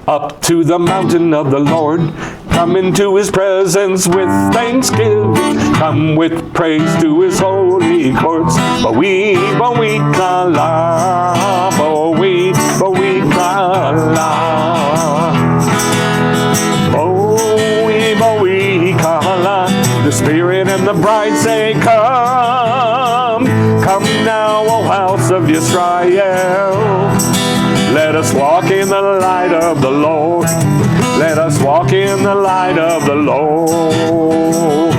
Up to the mountain of the Lord, come into his presence with thanksgiving, come with praise to his holy courts. Bowi, bowi, kala, bowi, bowi, kala. Bowi, bowi, kala. The Spirit and the bride say, come. Come now, O house of Yisrael. Let us walk in the light of the Lord. Let us walk in the light of the Lord.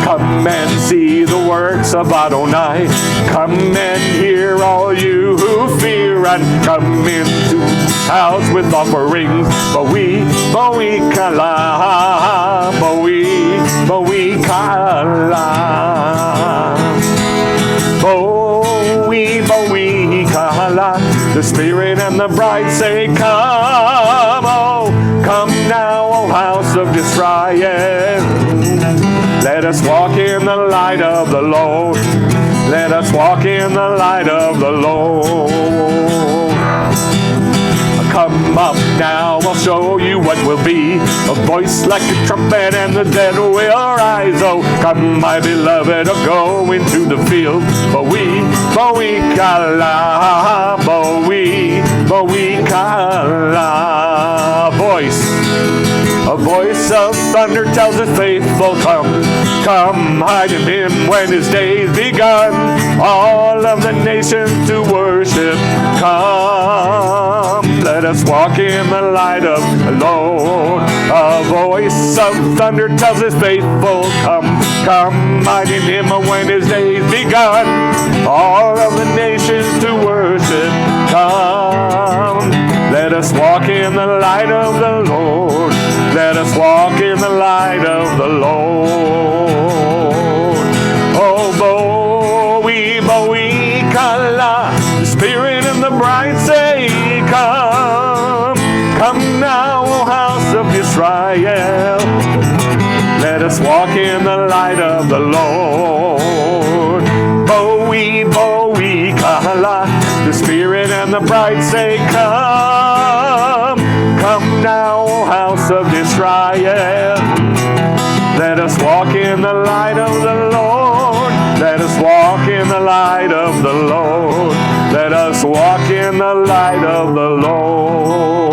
Come and see the works of Adonai. Come and hear all you who fear, and come into his house with offerings. Bowi, bowi, kala, bowi, bowi, kala. Bowi, bowi, kala. The Spirit and the bride say, come, oh, come now, O house of Israel. Let us walk in the light of the Lord. Let us walk in the light of the Lord. Come up now, I'll show you what will be. A voice like a trumpet and the dead will rise. Oh, come my beloved, oh, go into the field. Bowi, bowi, kala, bowi, bowi, kala. A voice of thunder tells his faithful, come. Come, hide in him when his day's begun. All of the nations to worship, come. Let us walk in the light of the Lord. A voice of thunder tells his faithful, come. Come, hide in him when his day's begun. All of the nations to worship, come. Let us walk in the light of the Lord. Let us walk in the light of the Lord. Oh, bowi, bowi, kala. The Spirit and the bride say, come. Come now, O house of Israel. Let us walk in the light of the Lord. Bowi, bowi, kala. The Spirit and the bride say, come. Come now, O house of Israel. Let us walk in the light of the Lord. Let us walk in the light of the Lord. Let us walk in the light of the Lord.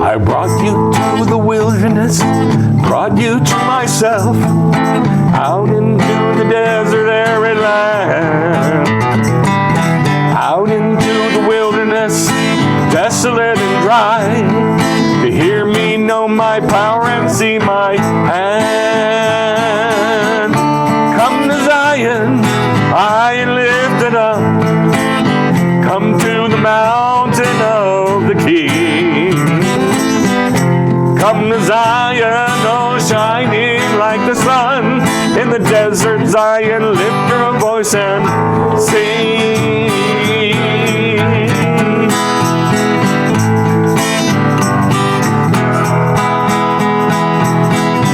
I brought you to the wilderness, brought you to myself, out into the desert arid land, out into the wilderness, desolate and dry, to hear me know my power and see my hand. Come to Zion, high and lifted up, come to the mountain of the King. Come to Zion, oh, shining like the sun. In the desert, Zion, lift your voice and sing.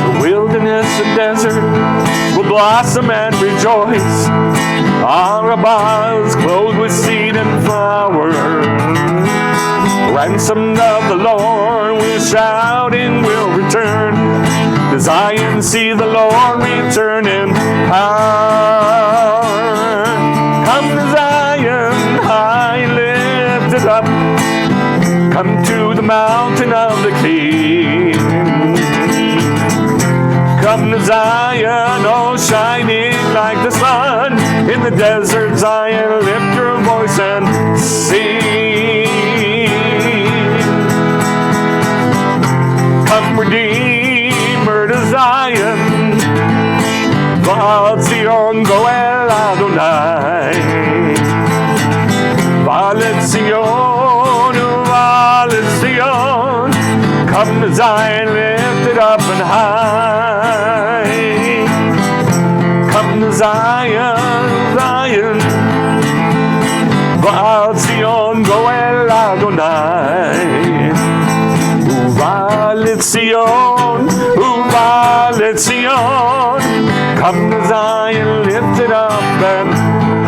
The wilderness and desert will blossom and rejoice. Arabah is clothed with seed and flower. Ransomed of the Lord, we'll shout and we'll return. To Zion, see the Lord return in power. Come to Zion, high lifted up. Come to the mountain of the King. Come to Zion, oh, shining like the sun. In the desert, Zion, lift your voice and sing. Come, Redeemer, to Zion. Va'al Tzion goel Adonai. Va'al Tzion, Va'al Tzion. Come to Zion, lifted up and high. Come to Zion, Zion. Va'al Tzion goel Adonai. Va'al Tzion, Uva Tzion. Come to Zion, lifted up and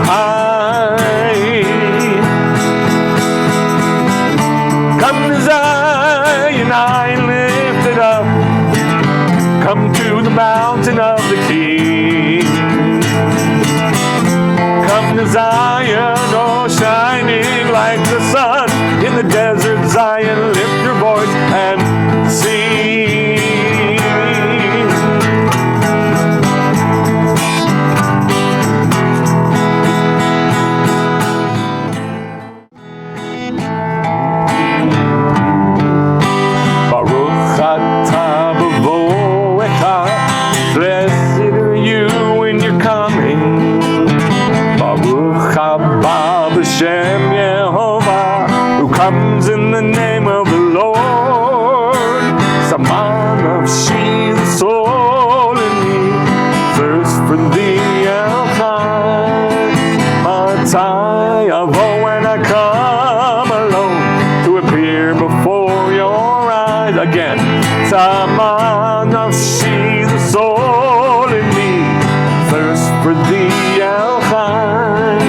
high. Come to Zion, high and lifted up. Come to the mountain of the King. Come to Zion, oh shining like the sun in the desert. Zion, lift your voice and sing. Baruch atah b'voecha, blessed are you when you're coming. Baruch haba b'shem Yehovah, who comes in the name of the Lord. Saman of she, the soul in me, thirst for thee, Elchai. Matai avo, when I come alone to appear before your eyes again. Saman of she, the soul in me, thirst for thee, Elchai.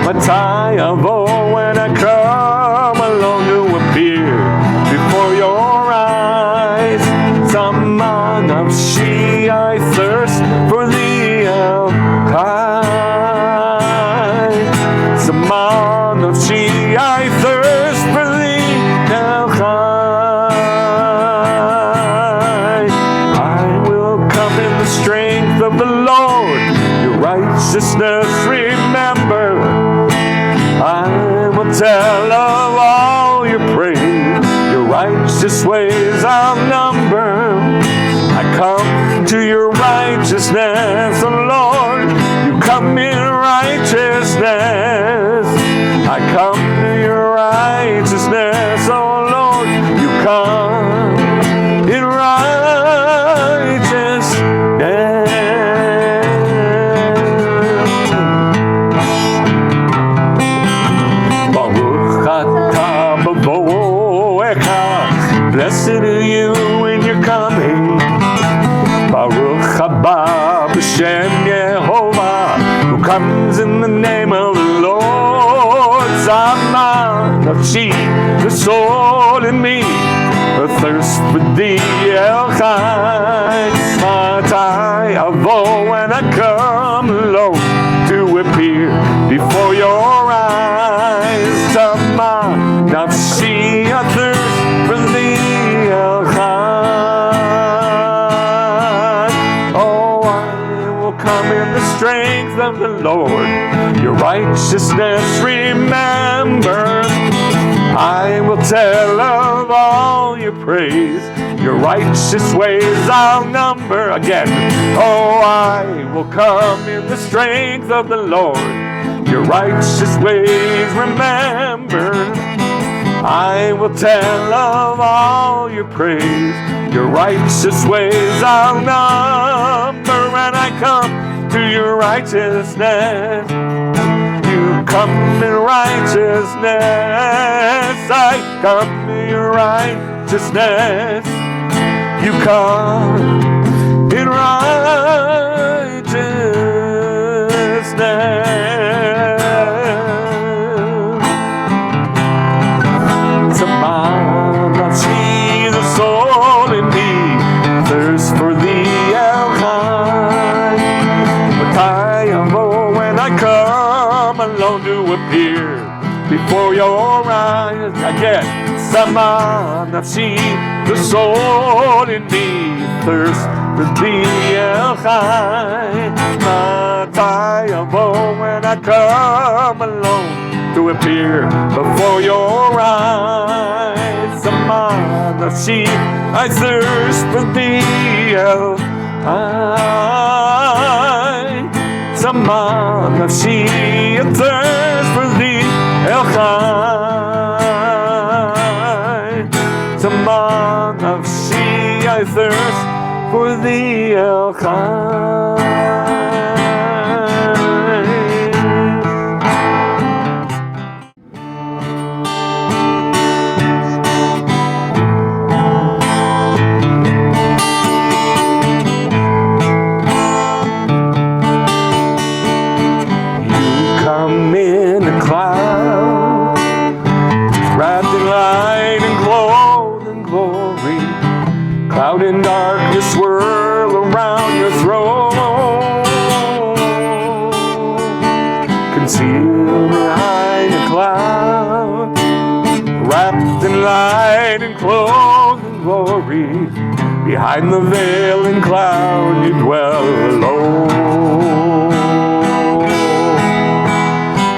Matai avo, when I come alone to appear before your eyes. Saman of she, I thirst for thee, Elchai. Saman of she, I thirst for thee, Elchai. I will come in the strength of the Lord, your righteousness remember. I will tell of all your praise, your righteous ways I'll number. I come to your righteousness, oh Lord, you come in righteousness. I come to your righteousness, oh Lord, you come in righteousness. Baruch atah b'voecha, blessed are you when you're coming. Baruch haba b'shem Yehovah, who comes in the name of the Lord. Zaman nafshi, the soul in me, the thirst for thee, Elchai. Matai avo, when I come alone to appear before your eyes. Zaman nafshi, I thirst for thee, Elchai. Oh, I will come in the strength of the Lord, your righteousness remember. I will tell of all your praise, your righteous ways I'll number again. Oh, I will come in the strength of the Lord, your righteous ways remember. I will tell of all your praise, your righteous ways I'll number. And I come to your righteousness, you come in righteousness. I come to your righteousness, you come in righteousness. Saman nafshi, the soul in me, thirst for thee, Elchai. Matai avo, when I come alone to appear before your eyes again. Saman nafshi, the soul in me, thirst for thee, Elchai. Matai avo, when I come alone to appear before your eyes. Saman nafshi, I thirst for thee, Elchai. Saman nafshi, I thirst for thee, Elchai. Saman nafshi, I thirst for thee, Elchai. Cloud and darkness swirl around your throne. Concealed behind a cloud, wrapped in light and clothed in glory. Behind the veil and cloud you dwell alone.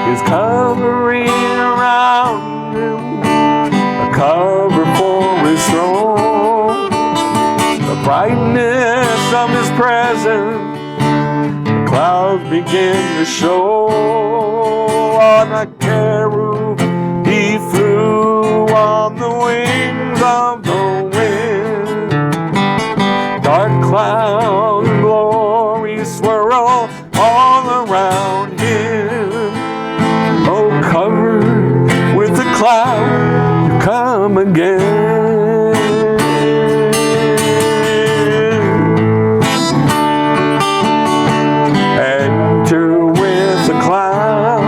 His covering around him, a cover for his throne. The brightness of his presence, the clouds begin to show. On a cherub he flew on the wings of the wind. Dark clouds and glory swirl all around him. Oh, covered with the cloud, you come again. Enter with the cloud,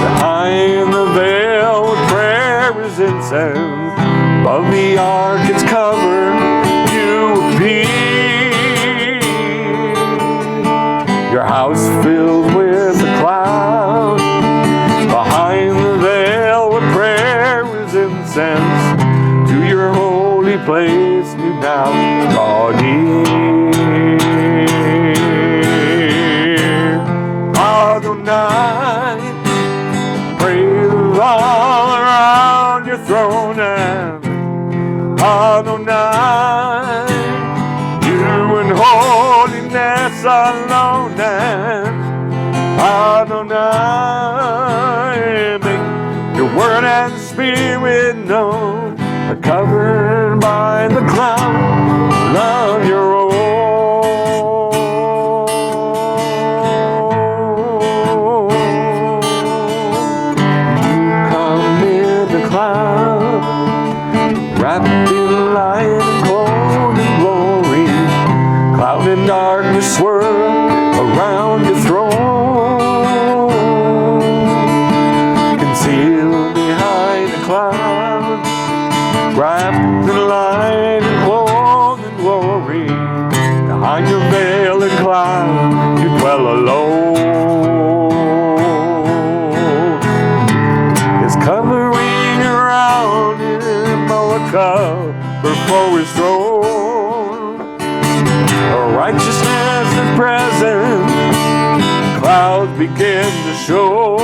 behind the veil with prayers incense. Above the ark its cover you appear. Your house filled with the cloud, behind the veil with prayers incense. To your holy place you now draw near. Adonai, praise all around your throne, and Adonai, you in holiness alone, and Adonai, make your word and spirit known, covered by the cloud of your own. You come in the cloud, wrapped in light and clothed in glory. Cloud and darkness swirl around your throne. Concealed behind the cloud, wrapped in light and clothed in glory. Behind your veil and cloud you dwell alone. His covering around him, a cover for his throne. A righteousness and presence, clouds begin to show.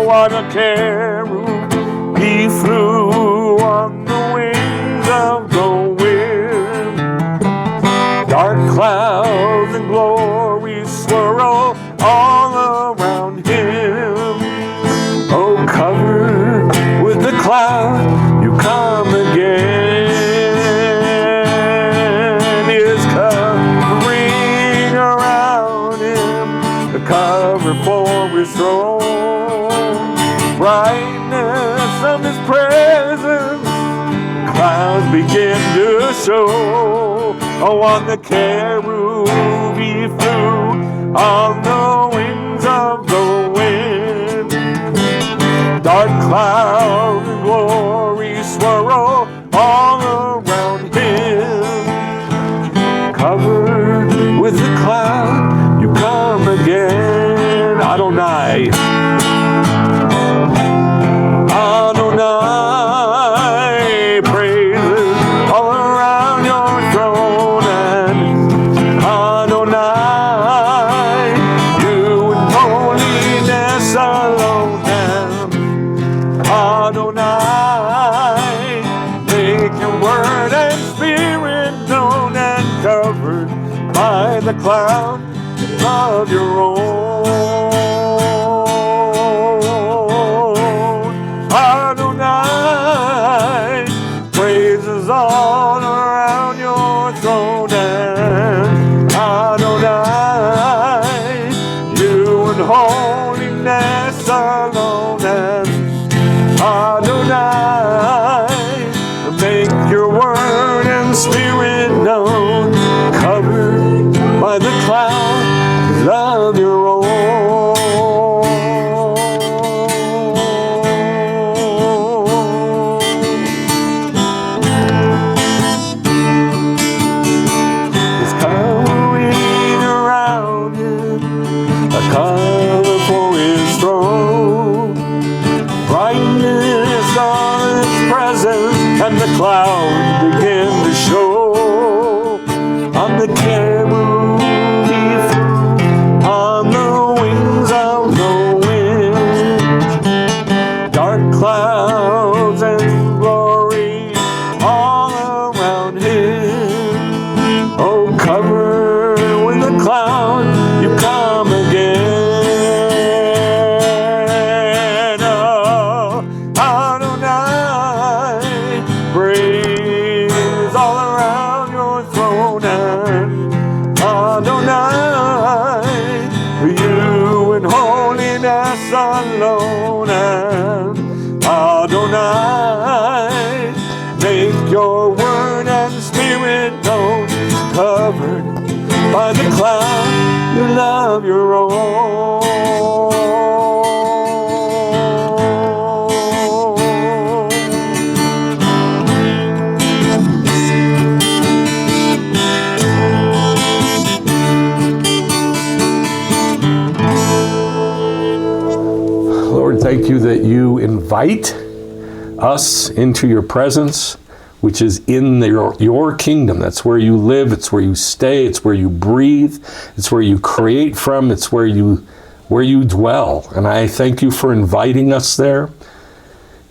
On a cherub he flew on the wings of the wind. Dark clouds and glory swirl all around him. Oh, covered with the cloud, you come again. His covering around him, the cover for his throne. Brightness of his presence, clouds begin to show. Oh, on the cherub he flew, on the wings of the wind. Dark clouds and glory swirl all around him. Covered with the cloud, you come again. Adonai, Adonai, praises all around your throne, and Adonai, you in holiness alone, and Adonai, make your word and spirit known, and covered by the cloud of your own. Praises all around your throne, and Adonai, you in holiness alone, and Adonai, make your word and spirit known, covered by the cloud of your own. love your own. Lord, thank you that you invite us into your presence, which is in your kingdom. That's where you live, it's where you stay, it's where you breathe, it's where you create from, it's where you dwell. And I thank you for inviting us there.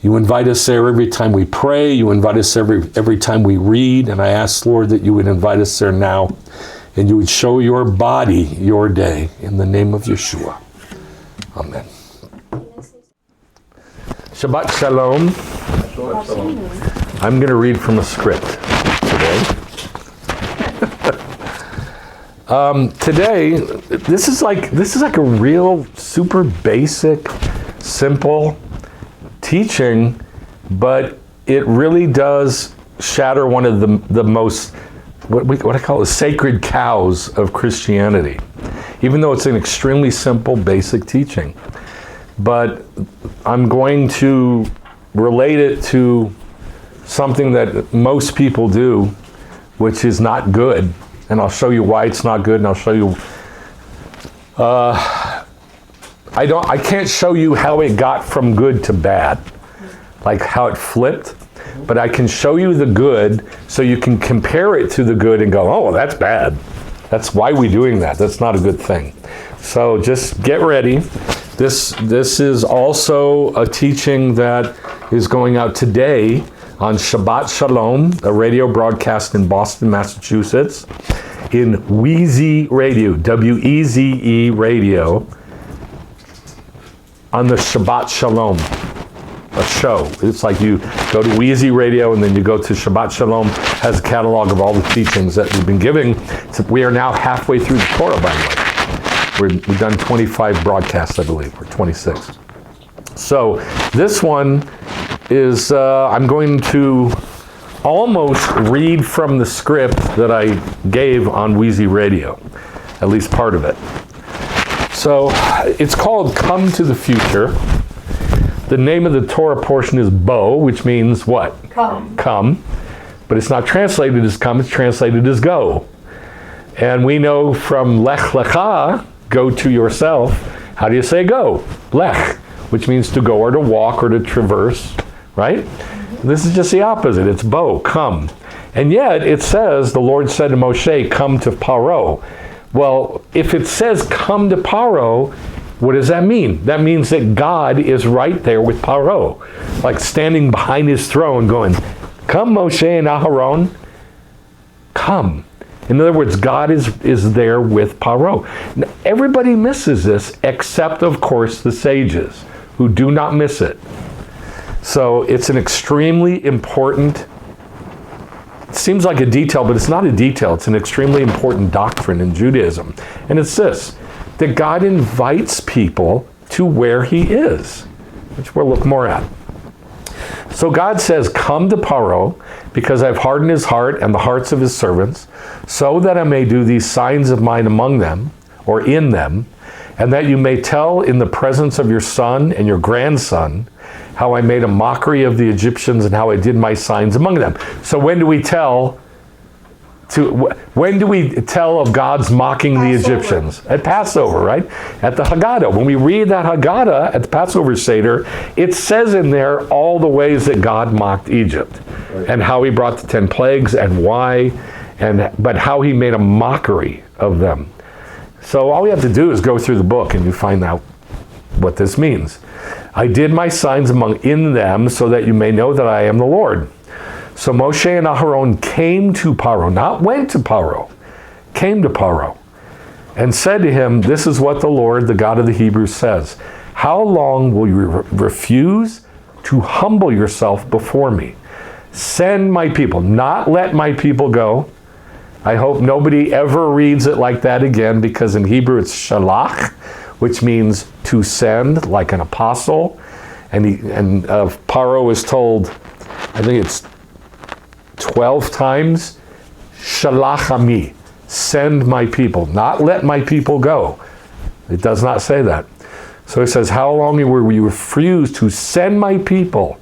You invite us there every time we pray, you invite us every time we read, and I ask, Lord, that you would invite us there now, and you would show your body your day, in the name of Yeshua. Amen. Shabbat Shalom. Shabbat Shalom. I'm going to read from a script today. Today, this is like a real super basic, simple teaching, but it really does shatter one of the most what I call the sacred cows of Christianity. Even though it's an extremely simple, basic teaching, but I'm going to relate it to something that most people do, which is not good. And I'll show you why it's not good, and I'll show you, I can't show you how it got from good to bad, like how it flipped, but I can show you the good so you can compare it to the good and go, oh, well, that's bad. That's why we're doing that. That's not a good thing. So just get ready. This is also a teaching that is going out today on Shabbat Shalom, a radio broadcast in Boston, Massachusetts, in Weze Radio, W-E-Z-E Radio, on the Shabbat Shalom, a show. It's like you go to Weze Radio and then you go to Shabbat Shalom, has a catalog of all the teachings that we've been giving. So we are now halfway through the Torah, by the way. We've done 25 broadcasts, I believe, or 26. So this one is, I'm going to almost read from the script that I gave on Weze Radio, at least part of it. So it's called Come to the Future. The name of the Torah portion is Bo, which means what? Come. Come. But it's not translated as come, it's translated as go. And we know from Lech Lecha, go to yourself, how do you say go? Lech, which means to go or to walk or to traverse, right? Mm-hmm. This is just the opposite. It's Bo, come. And yet it says, the Lord said to Moshe, come to Paro. Well, if it says come to Paro, what does that mean? That means that God is right there with Paro, like standing behind his throne going, come Moshe and Aharon, come. In other words, God is there with Paro. Now, everybody misses this, except, of course, the sages, who do not miss it. So it's an extremely important, it seems like a detail, but it's not a detail. It's an extremely important doctrine in Judaism. And it's this, that God invites people to where he is, which we'll look more at. So God says, come to Paro, because I've hardened his heart and the hearts of his servants, so that I may do these signs of mine among them, or in them, and that you may tell in the presence of your son and your grandson how I made a mockery of the Egyptians and how I did my signs among them. So when do we tell of God's mocking the Egyptians? At Passover, right? At the Haggadah. When we read that Haggadah at the Passover Seder, it says in there all the ways that God mocked Egypt, right, and how he brought the 10 plagues and why, but how he made a mockery of them. So all we have to do is go through the book and you find out what this means. I did my signs in them so that you may know that I am the Lord. So Moshe and Aharon came to Paro, not went to Paro, came to Paro, and said to him, this is what the Lord, the God of the Hebrews, says. How long will you refuse to humble yourself before me? Send my people, not let my people go. I hope nobody ever reads it like that again, because in Hebrew it's shalach, which means to send, like an apostle. And Paro is told, I think it's 12 times, shalach ami, send my people, not let my people go. It does not say that. So it says, how long will you refuse to send my people?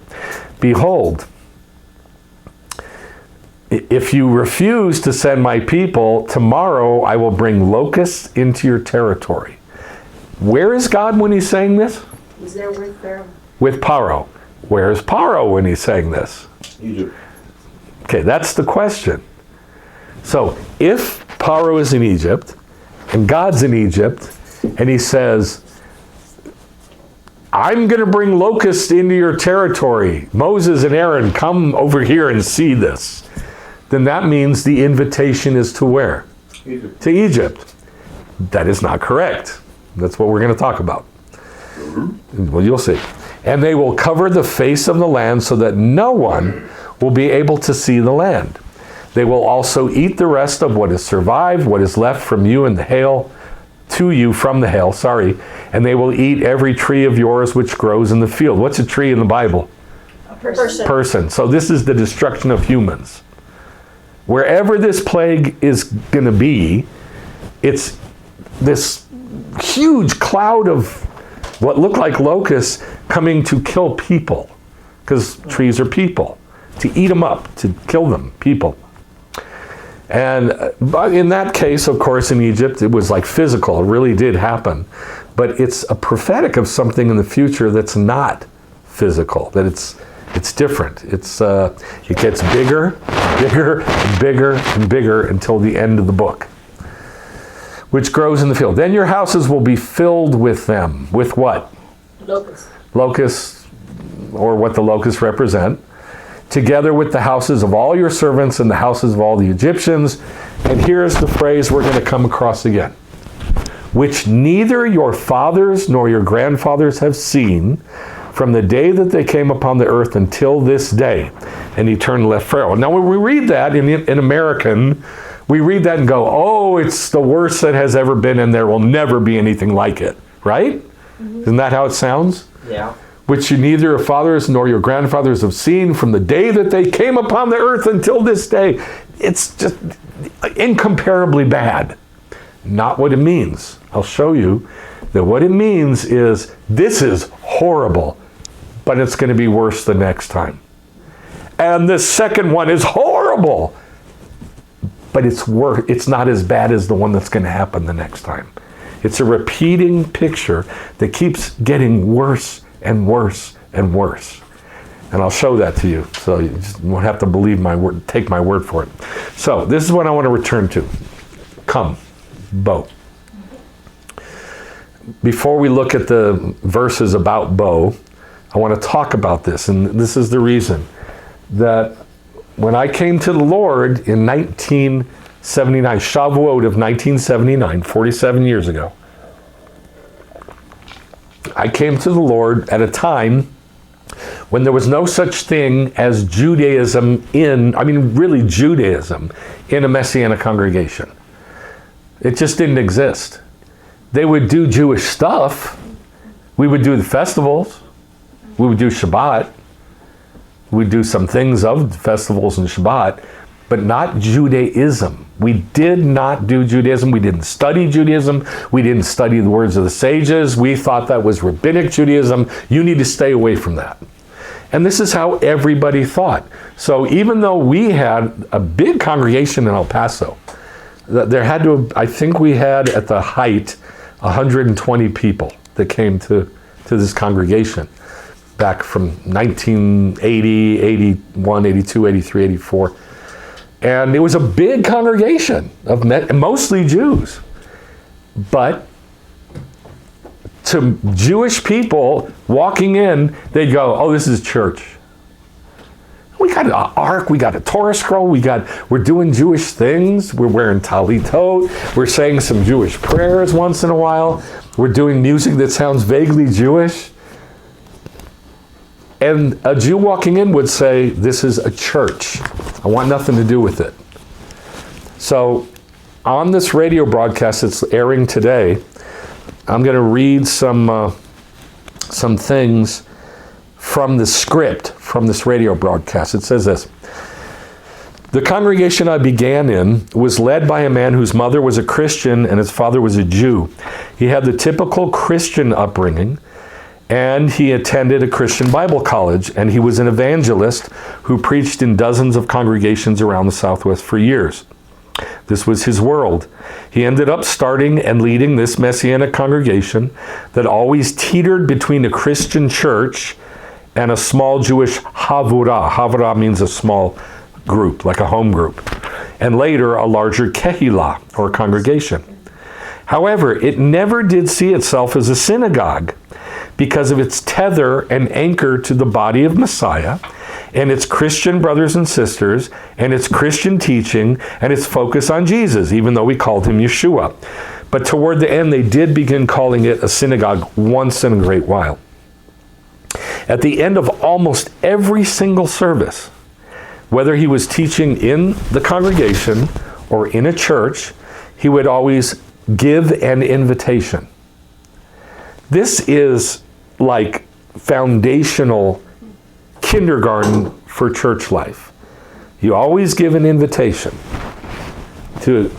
Behold, if you refuse to send my people, tomorrow I will bring locusts into your territory. Where is God when he's saying this? He's there with Pharaoh. With Paro. Where is Paro when he's saying this? Egypt. Okay, that's the question. So if Paro is in Egypt, and God's in Egypt, and he says, I'm going to bring locusts into your territory. Moses and Aaron, come over here and see this. Then that means the invitation is to where? Egypt. To Egypt. That is not correct. That's what we're going to talk about. Well, you'll see. And they will cover the face of the land so that no one will be able to see the land. They will also eat the rest of what has survived, what is left from you in the hail, to you from the hail, and they will eat every tree of yours which grows in the field. What's a tree in the Bible? A person. Person. So this is the destruction of humans. Wherever this plague is going to be, it's this huge cloud of what look like locusts coming to kill people, because trees are people, to eat them up, to kill them, people. And but in that case, of course, in Egypt, it was like physical. It really did happen. But it's a prophetic of something in the future that's not physical, that it's different. It gets bigger, bigger, and bigger, and bigger until the end of the book, which grows in the field. Then your houses will be filled with them. With what? Locusts. Locusts, or what the locusts represent, together with the houses of all your servants and the houses of all the Egyptians. And here's the phrase we're going to come across again. Which neither your fathers nor your grandfathers have seen from the day that they came upon the earth until this day. And he turned and left Pharaoh. Now when we read that in American, we read that and go, oh, it's the worst that has ever been and there will never be anything like it. Right? Mm-hmm. Isn't that how it sounds? Yeah. Which you neither your fathers nor your grandfathers have seen from the day that they came upon the earth until this day. It's just incomparably bad. Not what it means. I'll show you that what it means is this is horrible, but it's going to be worse the next time. And the second one is horrible, but it's not as bad as the one that's going to happen the next time. It's a repeating picture that keeps getting worse and worse and worse. And I'll show that to you. So you just won't have to believe my word, take my word for it. So this is what I want to return to. Come, Bo. Before we look at the verses about Bo, I want to talk about this. And this is the reason that when I came to the Lord in 1979, Shavuot of 1979, 47 years ago, I came to the Lord at a time when there was no such thing as Judaism really Judaism in a Messianic congregation. It just didn't exist. They would do Jewish stuff. We would do the festivals. We would do Shabbat. We'd do some things of festivals and Shabbat, but not Judaism. We did not do Judaism. We didn't study Judaism. We didn't study the words of the sages. We thought that was rabbinic Judaism. You need to stay away from that. And this is how everybody thought. So even though we had a big congregation in El Paso, there had to have, I think we had at the height 120 people that came to this congregation back from 1980, 81, 82, 83, 84. And it was a big congregation of mostly Jews. But to Jewish people walking in, they'd go, oh, this is church. We got an ark, we got a Torah scroll, we're doing Jewish things, we're wearing talitot, we're saying some Jewish prayers once in a while, we're doing music that sounds vaguely Jewish. And a Jew walking in would say, this is a church. I want nothing to do with it. So on this radio broadcast that's airing today, I'm going to read some things from the script from this radio broadcast. It says this. The congregation I began in was led by a man whose mother was a Christian and his father was a Jew. He had the typical Christian upbringing, and he attended a Christian Bible college, and he was an evangelist who preached in dozens of congregations around the Southwest for years. This was his world. He ended up starting and leading this Messianic congregation that always teetered between a Christian church and a small Jewish havurah. Havurah means a small group, like a home group, and later a larger kehilah, or congregation. However, it never did see itself as a synagogue because of its tether and anchor to the body of Messiah and its Christian brothers and sisters and its Christian teaching and its focus on Jesus, even though we called him Yeshua. But toward the end, they did begin calling it a synagogue once in a great while. At the end of almost every single service, whether he was teaching in the congregation or in a church, he would always give an invitation. This is like foundational kindergarten for church life. You always give an invitation to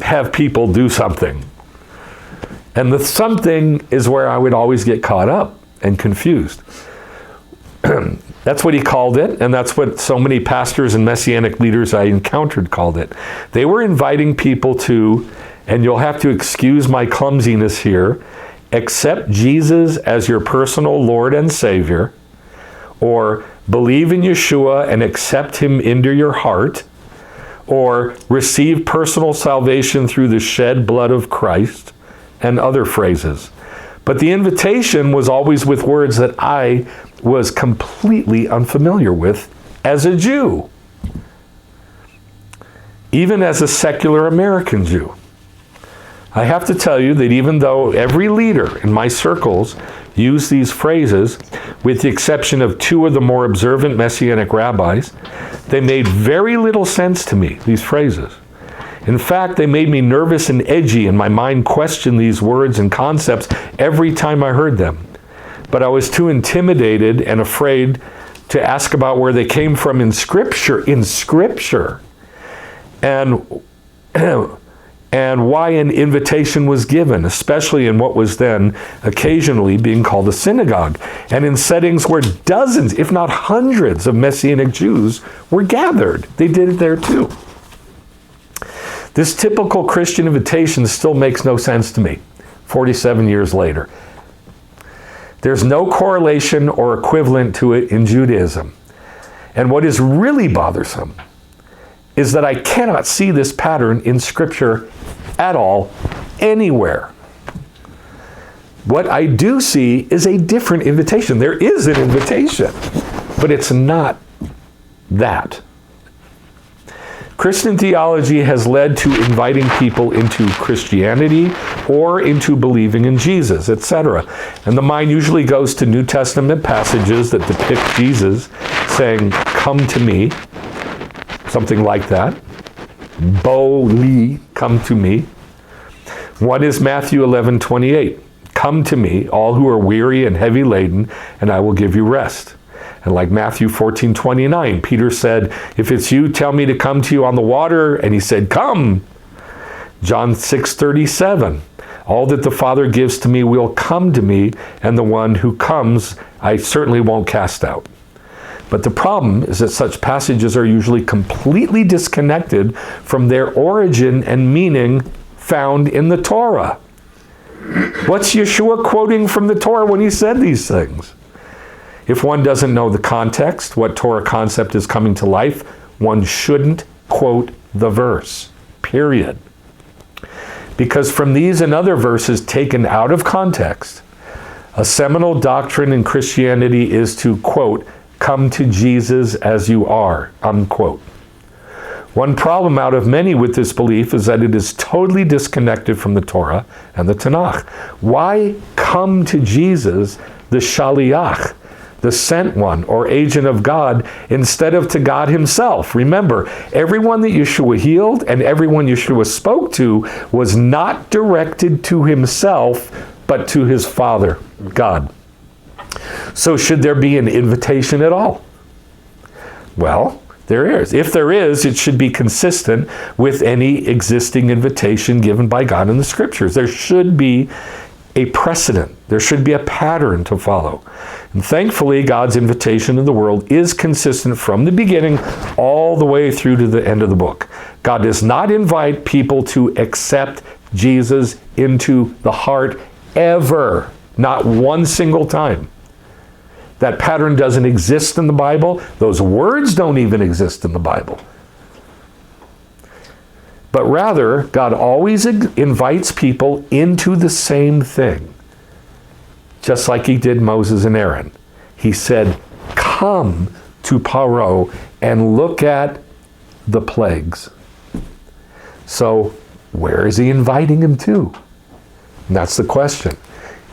have people do something. And the something is where I would always get caught up and confused. That's what he called it, and that's what so many pastors and Messianic leaders I encountered called it. They were inviting people to, and you'll have to excuse my clumsiness here, accept Jesus as your personal Lord and Savior, or believe in Yeshua and accept him into your heart, or receive personal salvation through the shed blood of Christ, and other phrases. But the invitation was always with words that I was completely unfamiliar with as a Jew, even as a secular American Jew. I have to tell you that even though every leader in my circles used these phrases, with the exception of two of the more observant Messianic rabbis, they made very little sense to me, these phrases. In fact, they made me nervous and edgy, and my mind questioned these words and concepts every time I heard them. But I was too intimidated and afraid to ask about where they came from in Scripture, and why an invitation was given, especially in what was then occasionally being called a synagogue, and in settings where dozens, if not hundreds, of Messianic Jews were gathered. They did it there too. This typical Christian invitation still makes no sense to me, 47 years later. There's no correlation or equivalent to it in Judaism. And what is really bothersome is that I cannot see this pattern in Scripture at all, anywhere. What I do see is a different invitation. There is an invitation, but it's not that. Christian theology has led to inviting people into Christianity or into believing in Jesus, etc. And the mind usually goes to New Testament passages that depict Jesus saying, "Come to me," something like that. Bo li, come to me. One is Matthew 11:28. Come to me, all who are weary and heavy laden, and I will give you rest. And like Matthew 14:29, Peter said, if it's you, tell me to come to you on the water. And he said, come. John 6:37, all that the Father gives to me will come to me, and the one who comes, I certainly won't cast out. But the problem is that such passages are usually completely disconnected from their origin and meaning found in the Torah. What's Yeshua quoting from the Torah when he said these things? If one doesn't know the context, what Torah concept is coming to life, one shouldn't quote the verse, period. Because from these and other verses taken out of context, a seminal doctrine in Christianity is to, quote, come to Jesus as you are, unquote. One problem out of many with this belief is that it is totally disconnected from the Torah and the Tanakh. Why come to Jesus, the Shaliach, the sent one or agent of God, instead of to God himself? Remember, everyone that Yeshua healed and everyone Yeshua spoke to was not directed to himself, but to his Father, God. So should there be an invitation at all? Well, There is. If there is, it should be consistent with any existing invitation given by God in the Scriptures. There should be a precedent. There should be a pattern to follow. And thankfully, God's invitation to the world is consistent from the beginning all the way through to the end of the book. God does not invite people to accept Jesus into the heart ever. Not one single time. That pattern doesn't exist in the Bible. Those words don't even exist in the Bible. But rather, God always invites people into the same thing. Just like he did Moses and Aaron. He said, come to Paro and look at the plagues. So, where is he inviting him to? And that's the question.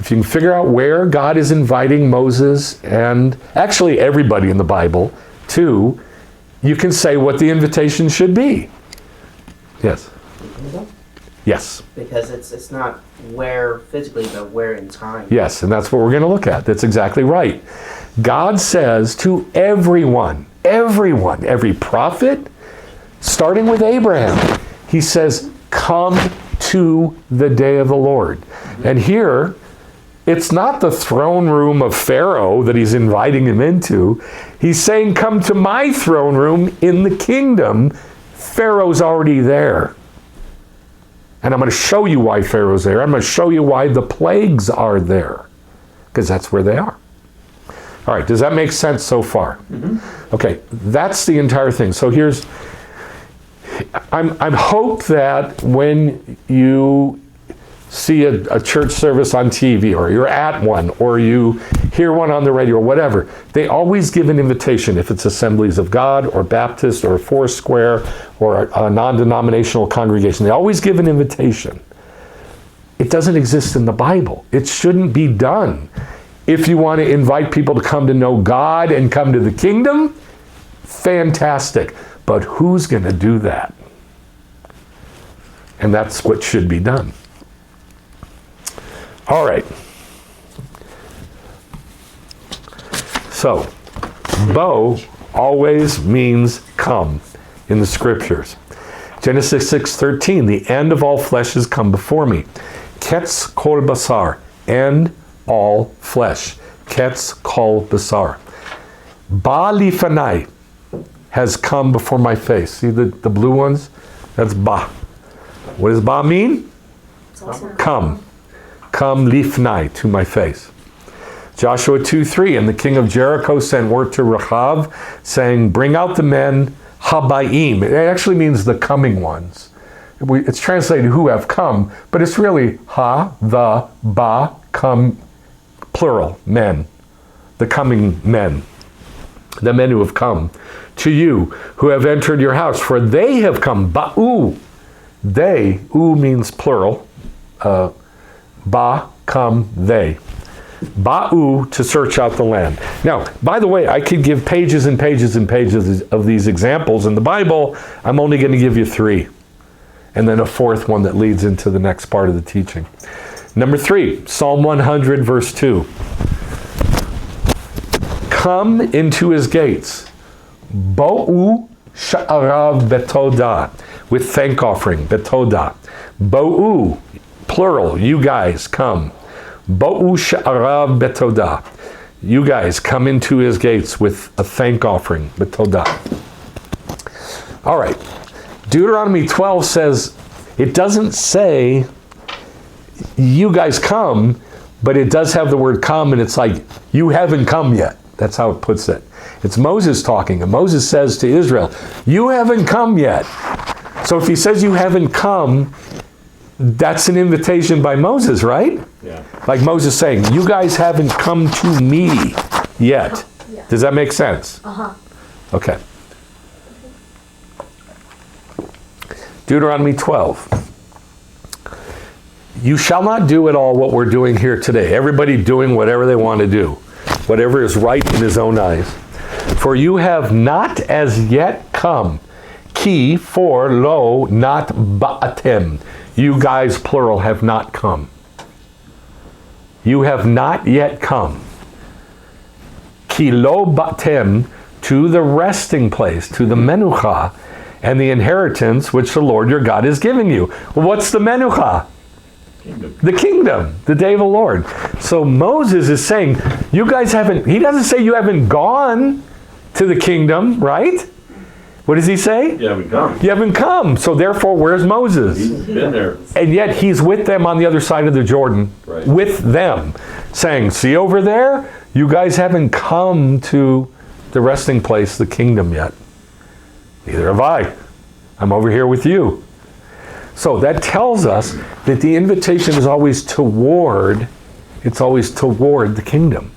If you can figure out where God is inviting Moses and actually everybody in the Bible to, you can say what the invitation should be. Yes. Yes. Because it's not where physically, but where in time. Yes, and that's what we're going to look at. That's exactly right. God says to everyone, every prophet, starting with Abraham, he says, come to the day of the Lord. And here, it's not the throne room of Pharaoh that he's inviting him into. He's saying, come to my throne room in the kingdom. Pharaoh's already there. And I'm going to show you why Pharaoh's there. I'm going to show you why the plagues are there. Because that's where they are. All right, does that make sense so far? Mm-hmm. Okay, that's the entire thing. So here's, I'm hope that when you see a church service on TV, or you're at one, or you hear one on the radio, or whatever, they always give an invitation, if it's Assemblies of God, or Baptist, or Foursquare, or a non-denominational congregation. They always give an invitation. It doesn't exist in the Bible. It shouldn't be done. If you want to invite people to come to know God and come to the kingdom, fantastic. But who's going to do that? And that's what should be done. All right. So, Bo always means come in the Scriptures. Genesis 6:13, the end of all flesh has come before me. Ketz kol basar, end all flesh. Ketz kol basar. Ba lifanai has come before my face. See the blue ones? That's ba. What does ba mean? Come. Come lifnai, to my face. Joshua 2:3, and the king of Jericho sent word to Rachav, saying, bring out the men habayim. It actually means the coming ones. It's translated who have come, but it's really ha, the, ba, come, plural, men. The coming men. The men who have come to you, who have entered your house, for they have come, ba'u. They, u means plural, ba, come, they. Ba'u, to search out the land. Now, by the way, I could give pages and pages and pages of these examples in the Bible. I'm only going to give you 3. And then a 4th one that leads into the next part of the teaching. Number 3, Psalm 100, verse 2. Come into his gates. Bo'u sha'arav betodah. With thank offering, betodah. Bo'u, plural, you guys, come. Bo'u sha'arav betodah. You guys come into his gates with a thank offering, betodah. All right. Deuteronomy 12 says, it doesn't say, you guys come, but it does have the word come, and it's like, you haven't come yet. That's how it puts it. It's Moses talking, and Moses says to Israel, you haven't come yet. So if he says you haven't come, that's an invitation by Moses, right? Yeah. Like Moses saying, you guys haven't come to me yet. Yeah. Does that make sense? Uh-huh. Okay. Deuteronomy 12. You shall not do at all what we're doing here today. Everybody doing whatever they want to do. Whatever is right in his own eyes. For you have not as yet come. Ki, for, lo, not ba'atem. You guys, plural, have not come. You have not yet come. Ki lo ba'atem to the resting place, to the menucha, and the inheritance which the Lord your God is giving you. Well, what's the menucha? Kingdom. The kingdom, the day of the Lord. So Moses is saying, you guys haven't, he doesn't say you haven't gone to the kingdom, right? What does he say? Yeah, we come. You haven't come. So therefore, where's Moses? He's been there. And yet he's with them on the other side of the Jordan, Right. with them, saying, see over there, you guys haven't come to the resting place, the kingdom yet. Neither have I. I'm over here with you. So that tells us that the invitation is always toward, it's always toward the kingdom.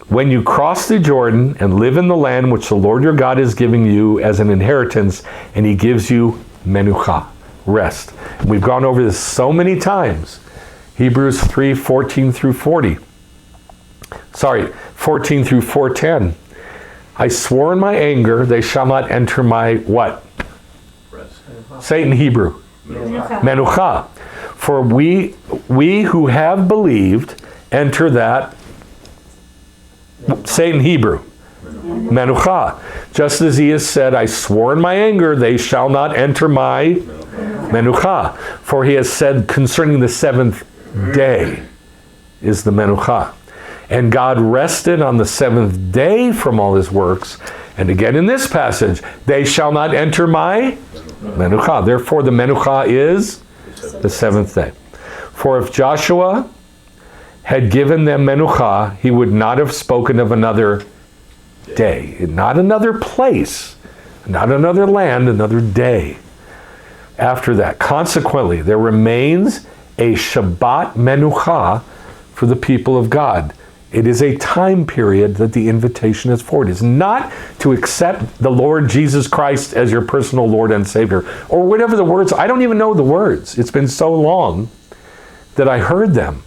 When you cross the Jordan and live in the land which the Lord your God is giving you as an inheritance, and he gives you menucha, rest. And we've gone over this so many times. Hebrews 3:14 through 40. 14 through 4:10. I swore in my anger, they shall not enter my what? Rest. Say it in Hebrew. Menucha. For we who have believed enter that. Say it in Hebrew. Menucha. Just as he has said, I swore in my anger, they shall not enter my menucha. For he has said concerning the seventh day is the menucha. And God rested on the seventh day from all his works. And again in this passage, they shall not enter my menucha. Therefore the menucha is the seventh day. For if Joshua had given them menucha, he would not have spoken of another day, not another place, not another land, another day. After that, consequently, there remains a Shabbat menucha for the people of God. It is a time period that the invitation is for. It is not to accept the Lord Jesus Christ as your personal Lord and Savior, or whatever the words. I don't even know the words. It's been so long that I heard them.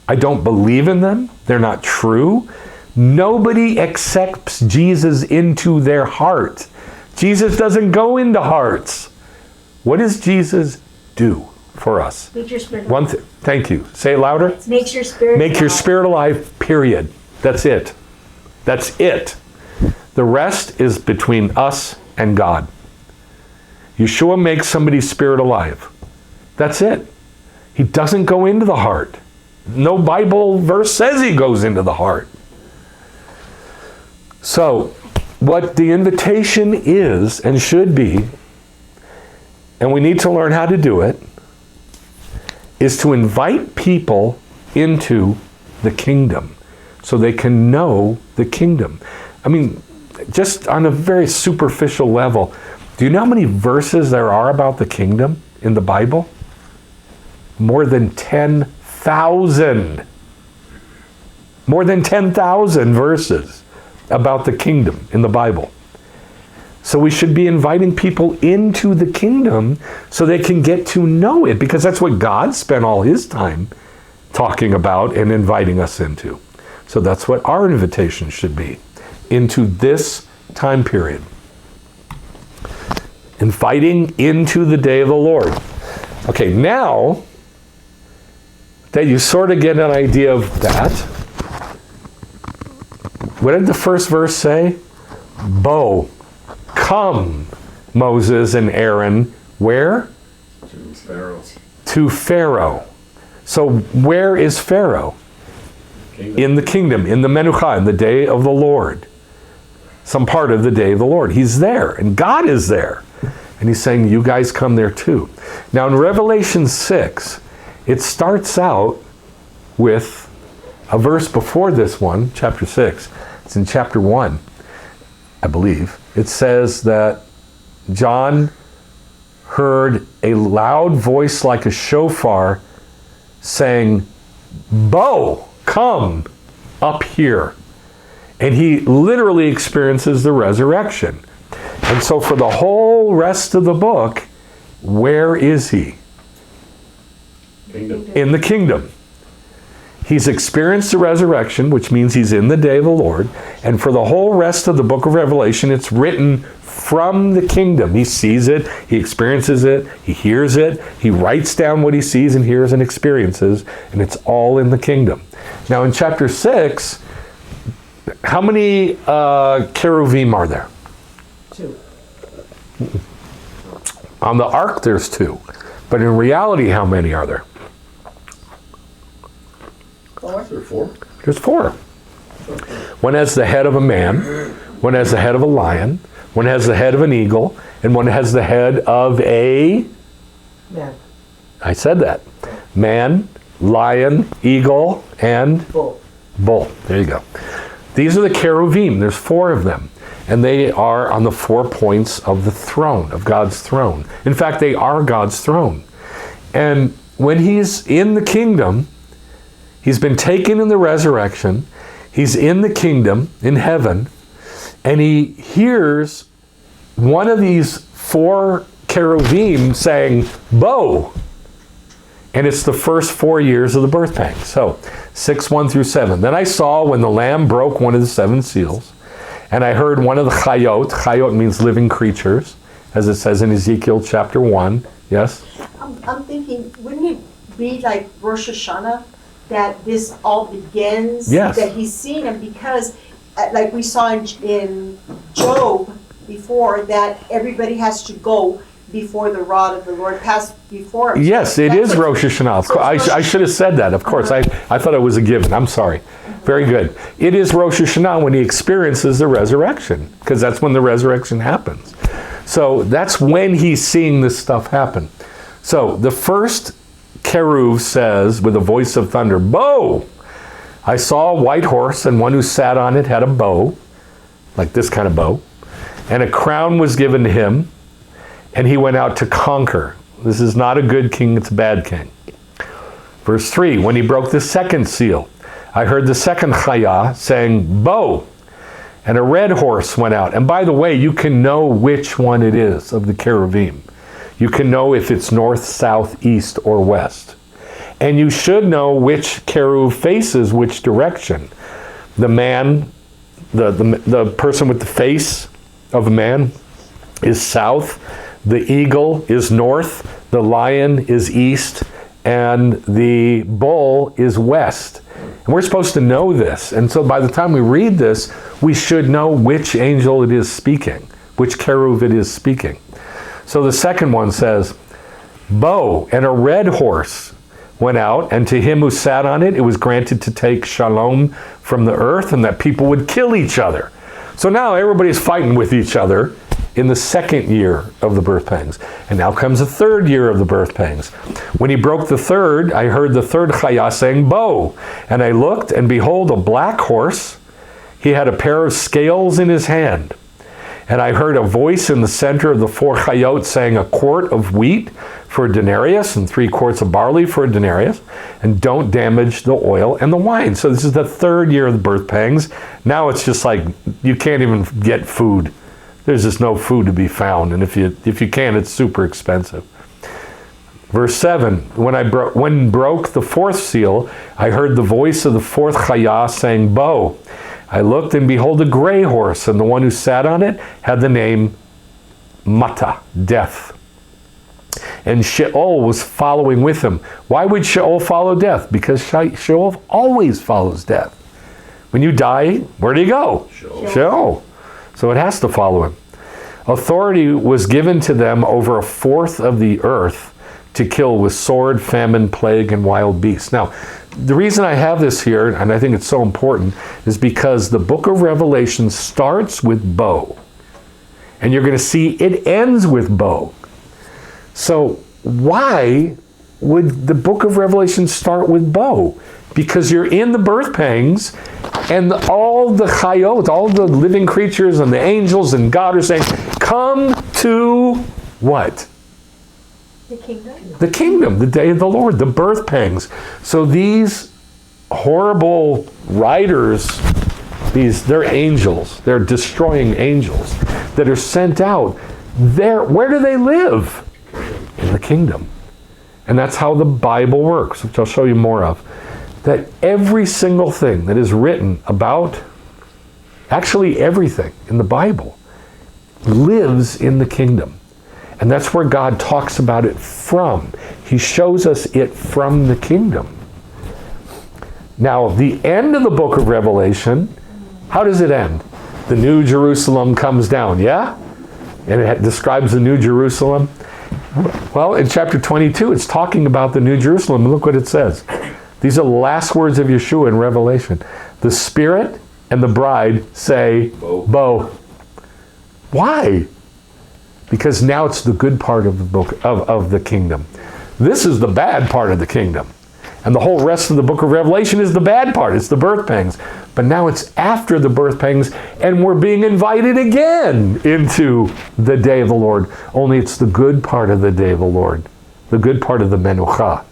I don't believe in them. They're not true. Nobody accepts Jesus into their heart. Jesus doesn't go into hearts. What does Jesus do for us? Make your spirit One thing. Thank you. Say it louder. Makes your spirit Make your alive. spirit alive, period. That's it. That's it. The rest is between us and God. Yeshua makes somebody's spirit alive. That's it. He doesn't go into the heart. No Bible verse says he goes into the heart. So, what the invitation is and should be, and we need to learn how to do it, is to invite people into the kingdom so they can know the kingdom. I mean, just on a very superficial level, do you know how many verses there are about the kingdom in the Bible? More than 10,000. More than 10,000 verses about the kingdom in the Bible. So we should be inviting people into the kingdom so they can get to know it, because that's what God spent all his time talking about and inviting us into. So that's what our invitation should be, into this time period. Inviting into the day of the Lord. Okay, now that you sort of get an idea of that, what did the first verse say? Bo. Come, Moses and Aaron, where? To Pharaoh. To Pharaoh. So where is Pharaoh? Kingdom. In the kingdom, in the menucha, in the day of the Lord. Some part of the day of the Lord. He's there, and God is there. And he's saying, you guys come there too. Now in Revelation 6, it starts out with a verse before this one, chapter 6. It's in chapter 1, I believe. It says that John heard a loud voice like a shofar saying, Bo, come up here. And he literally experiences the resurrection. And so for the whole rest of the book, where is he? Kingdom. In the kingdom. He's experienced the resurrection, which means he's in the day of the Lord. And for the whole rest of the book of Revelation, it's written from the kingdom. He sees it, he experiences it, he hears it, he writes down what he sees and hears and experiences, and it's all in the kingdom. Now in chapter 6, How many cherubim are there? 2. On the ark, there's 2. But in reality, how many are there? 4. Is there 4? There's 4. One has the head of a man, one has the head of a lion, one has the head of an eagle, and one has the head of a... Man. I said that. Man, lion, eagle, and Bull. bull. There you go. These are the cherubim. There's 4 of them. And they are on the 4 points of the throne, of God's throne. In fact, they are God's throne. And when he's in the kingdom, he's been taken in the resurrection, he's in the kingdom, in heaven, and he hears one of these 4 cherubim saying, Bo! And it's the first 4 years of the birth pangs. So, 6:1-7. Then I saw when the Lamb broke one of the 7 seals, and I heard one of the chayot. Chayot means living creatures, as it says in Ezekiel chapter 1. Yes? I'm thinking, wouldn't it be like Rosh Hashanah that this all begins? Yes. That he's seen him because, like we saw in Job before, that everybody has to go before the rod of the Lord, pass before him. Yes, it That's is what- Rosh Hashanah. Of so course, it's Rosh I should have said that. Of course, I thought it was a given. I'm sorry. Very good. It is Rosh Hashanah when he experiences the resurrection, because that's when the resurrection happens. So that's when he's seeing this stuff happen. So the first cherub says with a voice of thunder, Bo! I saw a white horse, and one who sat on it had a bow, like this kind of bow, and a crown was given to him, and he went out to conquer. This is not a good king, it's a bad king. Verse 3, when he broke the second seal, I heard the second chaya saying, Bo! And a red horse went out. And by the way, you can know which one it is of the cherubim. You can know if it's north, south, east, or west. And you should know which cherub faces which direction. The man, the person with the face of a man is south. The eagle is north, the lion is east, and the bull is west. And we're supposed to know this. And so by the time we read this, we should know which angel it is speaking, which cherub it is speaking. So the second one says, Bo, and a red horse went out, and to him who sat on it, it was granted to take shalom from the earth, and that people would kill each other. So now everybody's fighting with each other in the second year of the birth pangs. And now comes the third year of the birth pangs. When he broke the third, I heard the third chaya saying, Bo! And I looked, and behold, a black horse. He had a pair of scales in his hand. And I heard a voice in the center of the 4 chayot saying, a quart of wheat for a denarius, and 3 quarts of barley for a denarius, and don't damage the oil and the wine. So this is the third year of the birth pangs. Now it's just like, you can't even get food. There's just no food to be found, and if you can, it's super expensive. Verse 7, when broke the 4th seal, I heard the voice of the 4th chaya saying, Bo! I looked, and behold, a gray horse, and the one who sat on it had the name Mata, death. And Sheol was following with him. Why would Sheol follow death? Because Sheol always follows death. When you die, where do you go? Sheol. So it has to follow him. Authority was given to them over a 4th of the earth to kill with sword, famine, plague, and wild beasts. Now, the reason I have this here, and I think it's so important, is because the book of Revelation starts with Bo. And you're going to see it ends with Bo. So why would the book of Revelation start with Bo? Because you're in the birth pangs, and all the chayot, all the living creatures and the angels and God are saying, come to what? The kingdom. The kingdom, the day of the Lord, the birth pangs. So these horrible riders, they're angels, they're destroying angels that are sent out. Where do they live? In the kingdom. And that's how the Bible works, which I'll show you more of. That every single thing that is written about, actually everything in the Bible, lives in the kingdom. And that's where God talks about it from. He shows us it from the kingdom. Now, the end of the book of Revelation How does it end? The New Jerusalem comes down, yeah? And it describes the New Jerusalem. Well, in chapter 22, it's talking about the New Jerusalem. And look what it says. These are the last words of Yeshua in Revelation. The Spirit and the bride say, Bo. Why? Because now it's the good part of the book of the kingdom. This is the bad part of the kingdom. And the whole rest of the book of Revelation is the bad part. It's the birth pangs. But now it's after the birth pangs, and we're being invited again into the day of the Lord. Only it's the good part of the day of the Lord. The good part of the Menucha.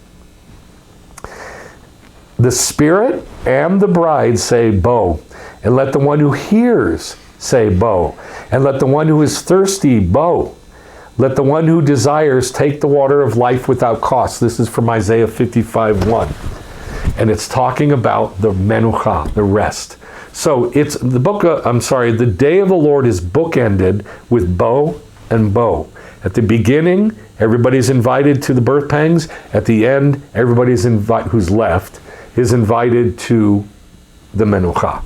The Spirit and the bride say, Bo. And let the one who hears say, Bo. And let the one who is thirsty, Bo. Let the one who desires take the water of life without cost. This is from Isaiah 55:1. And it's talking about the Menucha, the rest. So it's the the day of the Lord is bookended with Bo and Bo. At the beginning, everybody's invited to the birth pangs. At the end, everybody's who's left is invited to the Menucha.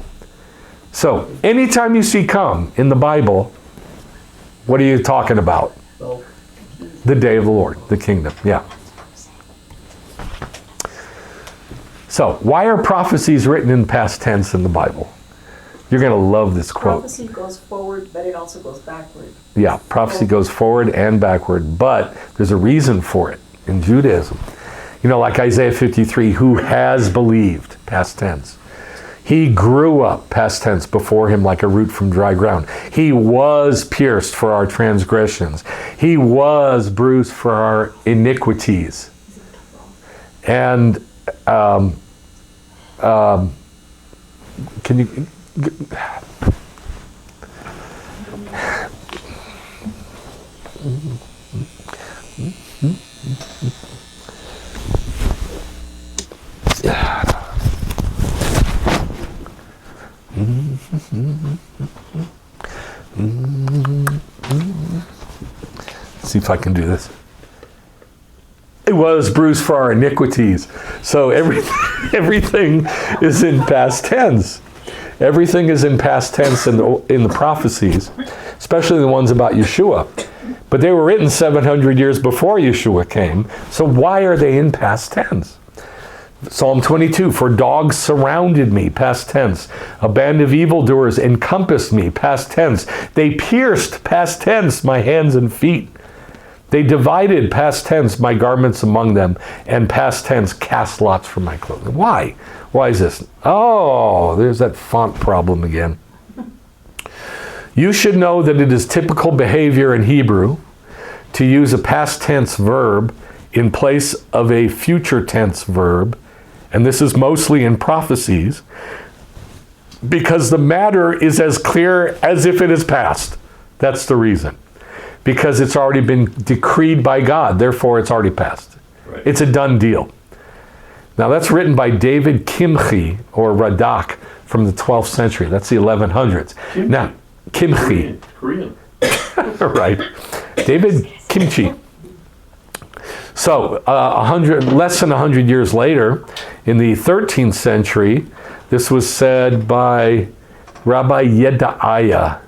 So anytime you see come in the Bible, what are you talking about? The day of the Lord, the kingdom, yeah. So, why are prophecies written in past tense in the Bible? You're going to love this quote. Prophecy goes forward, but it also goes backward. Yeah, prophecy goes forward and backward, but there's a reason for it in Judaism. You know, like Isaiah 53, who has believed, past tense. He grew up, past tense, before him like a root from dry ground. He was pierced for our transgressions. He was bruised for our iniquities. And can you... See if I can do this. It was bruised for our iniquities. So everything is in past tense. Everything is in past tense in the prophecies, especially the ones about Yeshua. But they were written 700 years before Yeshua came. So why are they in past tense? Psalm 22, for dogs surrounded me, past tense. A band of evildoers encompassed me, past tense. They pierced, past tense, my hands and feet. They divided, past tense, my garments among them, and past tense, cast lots for my clothing. Why? Why is this? Oh, there's that font problem again. You should know that it is typical behavior in Hebrew to use a past tense verb in place of a future tense verb, and this is mostly in prophecies, because the matter is as clear as if it is past. That's the reason. Because it's already been decreed by God, therefore it's already passed. Right. It's a done deal. Now that's written by David Kimchi, or Radak, from the 12th century. That's the 1100s. Kimchi. Now, Kimchi. Korean. Right. David Kimchi. So, less than 100 years later, in the 13th century, this was said by Rabbi Yedaiah,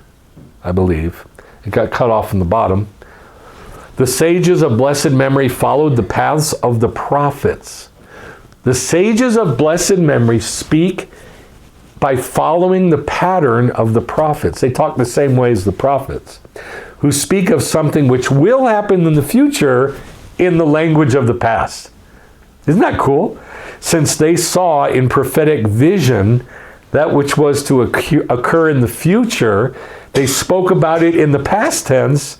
I believe. It got cut off in the bottom. The sages of blessed memory followed the paths of the prophets. The sages of blessed memory speak by following the pattern of the prophets. They talk the same way as the prophets, who speak of something which will happen in the future in the language of the past. Isn't that cool? Since they saw in prophetic vision that which was to occur in the future, they spoke about it in the past tense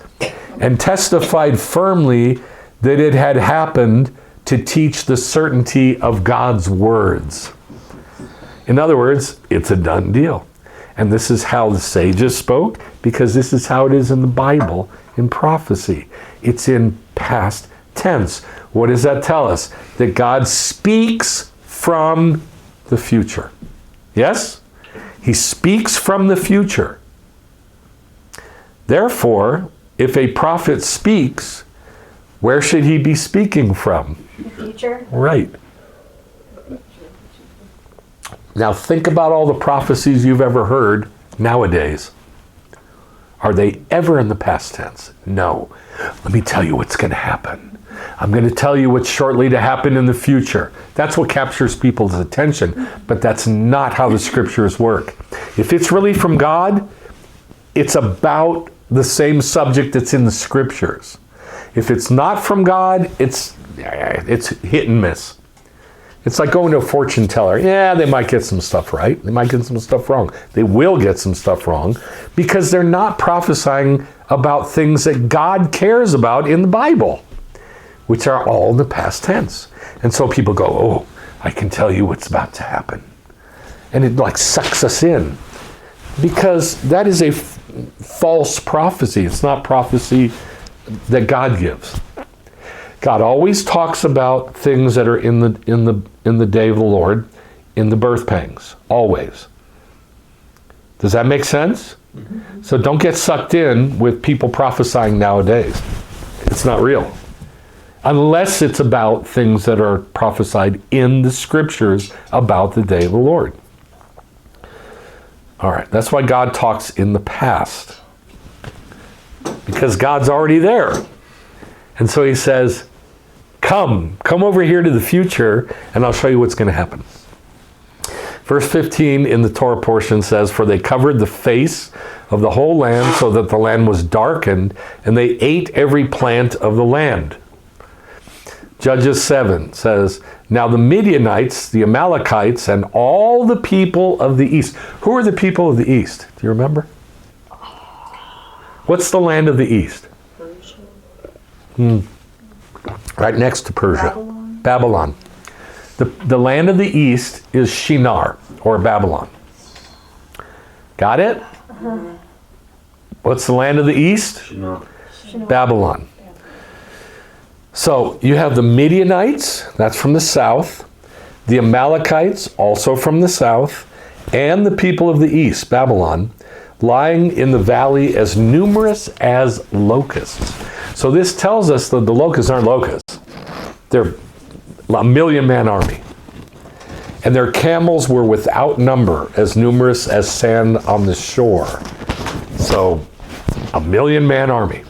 and testified firmly that it had happened to teach the certainty of God's words. In other words, it's a done deal. And this is how the sages spoke, because this is how it is in the Bible, in prophecy. It's in past tense. What does that tell us? That God speaks from the future. Yes? He speaks from the future. Therefore, if a prophet speaks, where should he be speaking from? The future? Right. Now think about all the prophecies you've ever heard nowadays. Are they ever in the past tense? No. Let me tell you what's going to happen. I'm going to tell you what's shortly to happen in the future. That's what captures people's attention, but that's not how the scriptures work. If it's really from God, it's about the same subject that's in the scriptures. If it's not from God, it's hit and miss. It's like going to a fortune teller. Yeah, they might get some stuff right. They might get some stuff wrong. They will get some stuff wrong because they're not prophesying about things that God cares about in the Bible, which are all in the past tense. And so people go, oh, I can tell you what's about to happen. And it like sucks us in because that is a false prophecy. It's not prophecy that God gives. God always talks about things that are in the day of the Lord, in the birth pangs, always. Does that make sense? Mm-hmm. So don't get sucked in with people prophesying nowadays. It's not real. Unless it's about things that are prophesied in the scriptures about the day of the Lord. All right, that's why God talks in the past. Because God's already there. And so he says, come over here to the future, and I'll show you what's going to happen. Verse 15 in the Torah portion says, for they covered the face of the whole land so that the land was darkened, and they ate every plant of the land. Judges 7 says, now the Midianites, the Amalekites, and all the people of the east. Who are the people of the east? Do you remember? What's the land of the east? Right next to Persia. Babylon. The land of the east is Shinar, or Babylon. Got it? Uh-huh. What's the land of the east? Shinar. Babylon. So you have the Midianites, that's from the south, the Amalekites, also from the south, and the people of the east, Babylon, lying in the valley as numerous as locusts. So this tells us that the locusts aren't locusts. They're a million-man army. And their camels were without number, as numerous as sand on the shore. So, a million-man army.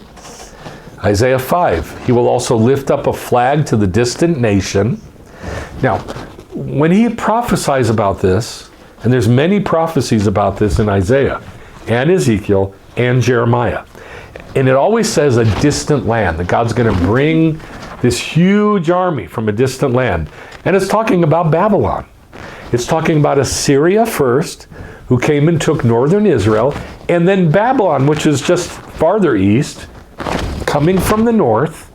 Isaiah 5, he will also lift up a flag to the distant nation. Now, when he prophesies about this, and there's many prophecies about this in Isaiah, and Ezekiel, and Jeremiah. And it always says a distant land, that God's going to bring this huge army from a distant land. And it's talking about Babylon. It's talking about Assyria first, who came and took northern Israel, and then Babylon, which is just farther east, coming from the north.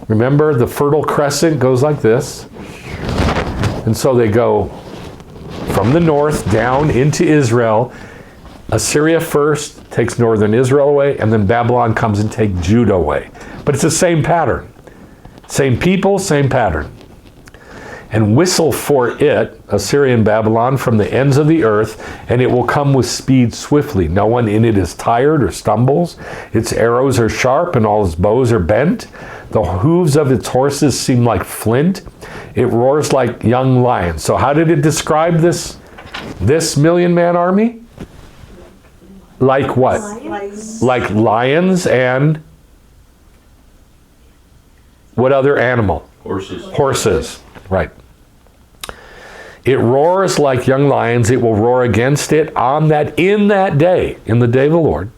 Remember, the Fertile Crescent goes like this. And so they go from the north down into Israel. Assyria first takes northern Israel away, and then Babylon comes and takes Judah away. But it's the same pattern. Same people, same pattern. And whistle for it, Assyria and Babylon, from the ends of the earth, and it will come with speed swiftly. No one in it is tired or stumbles. Its arrows are sharp, and all its bows are bent. The hooves of its horses seem like flint. It roars like young lions. So how did it describe this million-man army? Like what? Lions. Like lions and what other animal? Horses. Horses, right. It roars like young lions. It will roar against it in that day, in the day of the Lord,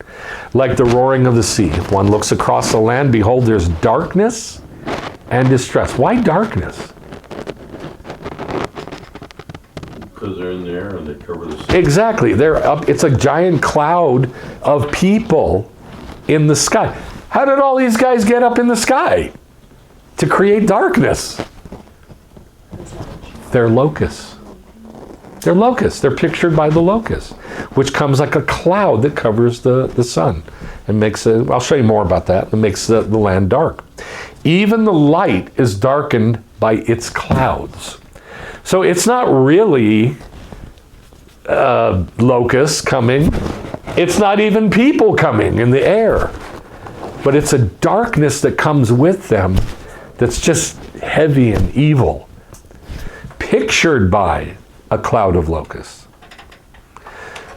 like the roaring of the sea. If one looks across the land, behold, there's darkness and distress. Why darkness? Because they're in the air and they cover the sea. Exactly. They're up. It's a giant cloud of people in the sky. How did all these guys get up in the sky? To create darkness. They're locusts. They're locusts. They're pictured by the locust, which comes like a cloud that covers the sun and makes it, I'll show you more about that, it makes the land dark. Even the light is darkened by its clouds. So it's not really locusts coming. It's not even people coming in the air. But it's a darkness that comes with them that's just heavy and evil. Pictured by a cloud of locusts.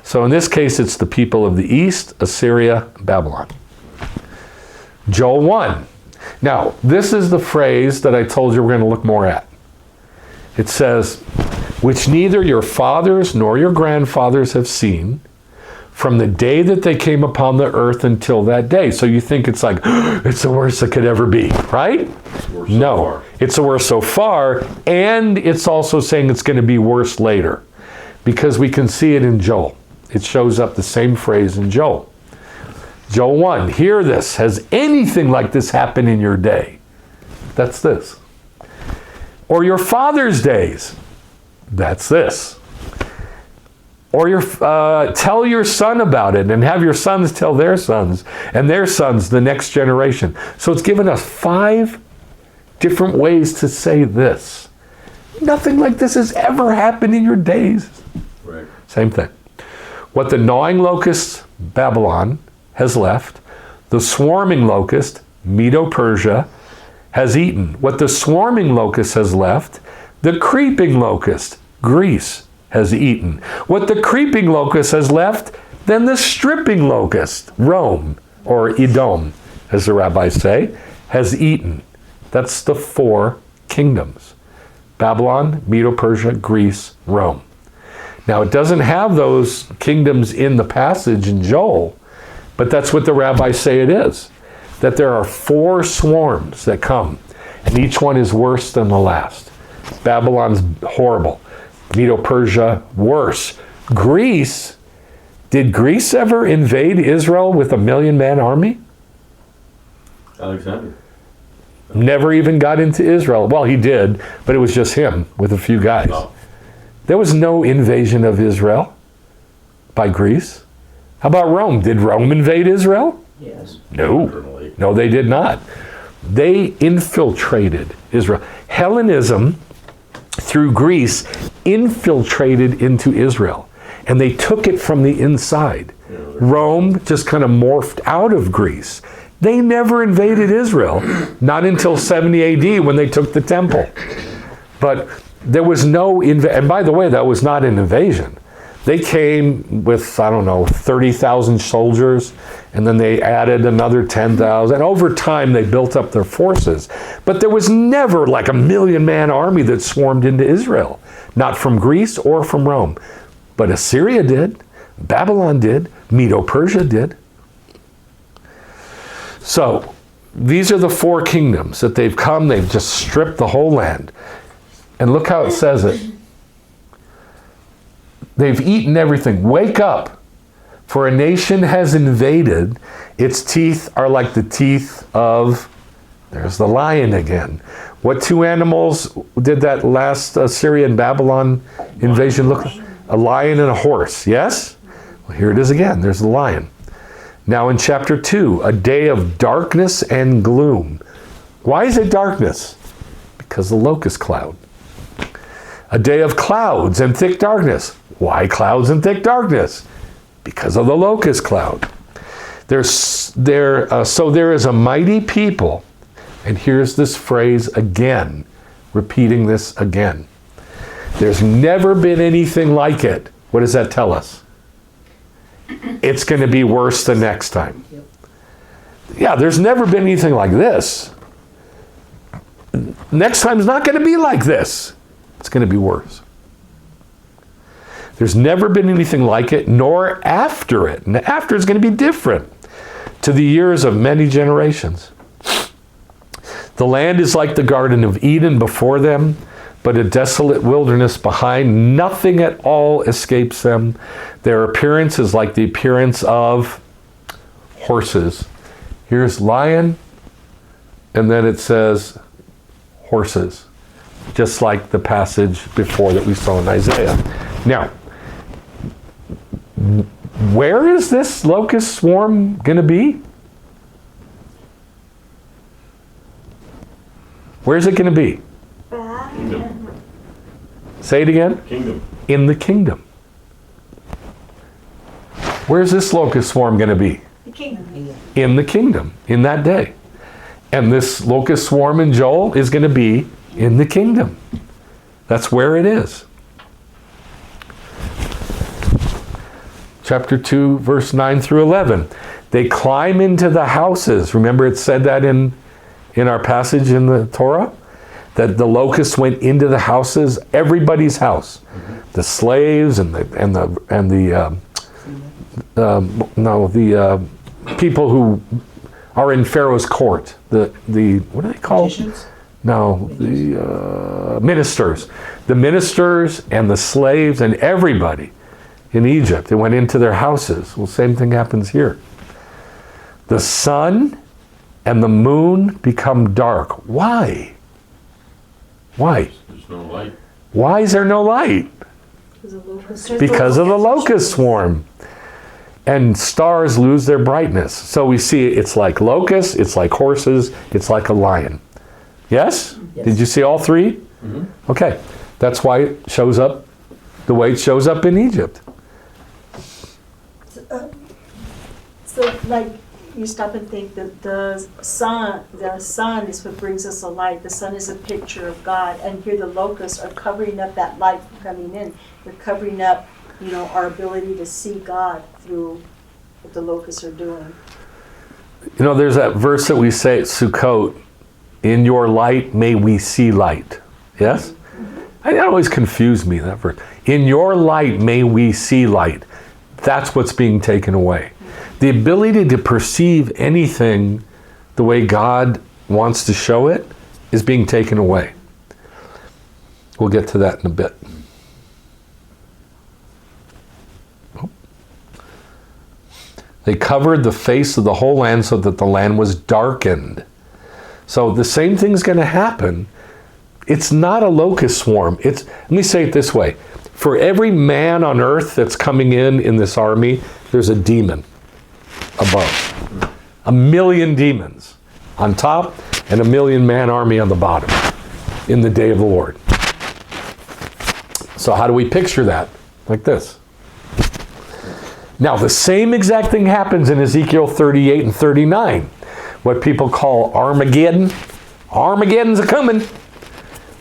So in this case, it's the people of the east, Assyria, Babylon. Joel 1. Now, this is the phrase that I told you we're going to look more at. It says, which neither your fathers nor your grandfathers have seen from the day that they came upon the earth until that day. So you think it's like, it's the worst that could ever be, right? No, it's the worst so far, and it's also saying it's going to be worse later, because we can see it in Joel. It shows up the same phrase in Joel. Joel 1, hear this. Has anything like this happened in your day? That's this. Or your father's days? That's this. Or tell your son about it, and have your sons tell their sons, and their sons the next generation. So it's given us 5 different ways to say this. Nothing like this has ever happened in your days. Right. Same thing. What the gnawing locust, Babylon, has left, the swarming locust, Medo-Persia, has eaten. What the swarming locust has left, the creeping locust, Greece, has eaten. What the creeping locust has left, then the stripping locust, Rome, or Edom, as the rabbis say, has eaten. That's the 4 kingdoms. Babylon, Medo-Persia, Greece, Rome. Now, it doesn't have those kingdoms in the passage in Joel, but that's what the rabbis say it is. That there are 4 swarms that come, and each one is worse than the last. Babylon's horrible. Medo-Persia, worse. Greece, did Greece ever invade Israel with a 1,000,000-man army? Alexander. Never even got into Israel. Well, he did, but it was just him with a few guys. No. There was no invasion of Israel by Greece. How about Rome? Did Rome invade Israel? Yes. No. Certainly. No, they did not. They infiltrated Israel. Hellenism, through Greece, infiltrated into Israel. And they took it from the inside. Yeah, Rome just kind of morphed out of Greece. They never invaded Israel, not until 70 AD when they took the temple. But there was no and by the way, that was not an invasion. They came with, 30,000 soldiers, and then they added another 10,000. Over time, they built up their forces. But there was never like a 1,000,000-man army that swarmed into Israel, not from Greece or from Rome. But Assyria did, Babylon did, Medo-Persia did. So these are the 4 kingdoms that they've come. They've just stripped the whole land. And look how it says it. They've eaten everything. Wake up, for a nation has invaded. Its teeth are like the teeth of, there's the lion again. What 2 animals did that last Assyrian Babylon invasion look like? A lion and a horse, yes? Well, here it is again. There's the lion. Now in chapter 2, a day of darkness and gloom. Why is it darkness? Because the locust cloud. A day of clouds and thick darkness. Why clouds and thick darkness? Because of the locust cloud. So there is a mighty people, and here's this phrase again, repeating this again. There's never been anything like it. What does that tell us? It's going to be worse the next time. Yeah, there's never been anything like this. Next time's not going to be like this. It's going to be worse. There's never been anything like it, nor after it. And after it's going to be different to the years of many generations. The land is like the Garden of Eden before them, but a desolate wilderness behind. Nothing at all escapes them. Their appearance is like the appearance of horses. Here's lion, and then it says horses, just like the passage before that we saw in Isaiah. Now, where is this locust swarm going to be? Where's it going to be? Kingdom. Say it again. Kingdom. In the kingdom. Where's this locust swarm going to be? The kingdom. In the kingdom, in that day. And this locust swarm in Joel is going to be in the kingdom. That's where it is. chapter 2, verse 9 through 11. They climb into the houses. Remember it said that in our passage in the Torah? That the locusts went into the houses, everybody's house. The slaves and the people who are in Pharaoh's court. The what are they called? Magicians? No, the ministers. The ministers and the slaves and everybody in Egypt. They went into their houses. Well, same thing happens here. The sun and the moon become dark. Why? Why? There's no light. Why is there no light? Because of the locust swarm. And stars lose their brightness. So we see it's like locusts, it's like horses, it's like a lion. Yes? Yes. Did you see all three? Mm-hmm. Okay. That's why it shows up the way it shows up in Egypt. So like you stop and think that the sun is what brings us a light. The sun is a picture of God, and here the locusts are covering up that light from coming in. They're covering up, our ability to see God through what the locusts are doing. There's that verse that we say at Sukkot, in your light may we see light. Yes? That always confused me, that verse. In your light may we see light. That's what's being taken away. The ability to perceive anything the way God wants to show it is being taken away. We'll get to that in a bit. They covered the face of the whole land so that the land was darkened. So the same thing's going to happen. It's not a locust swarm. Let me say it this way. For every man on earth that's coming in this army, there's a demon above. 1 million demons on top and 1 million man army on the bottom in the day of the Lord. So how do we picture that? Like this. Now the same exact thing happens in Ezekiel 38 and 39. What people call Armageddon. Armageddon's a coming.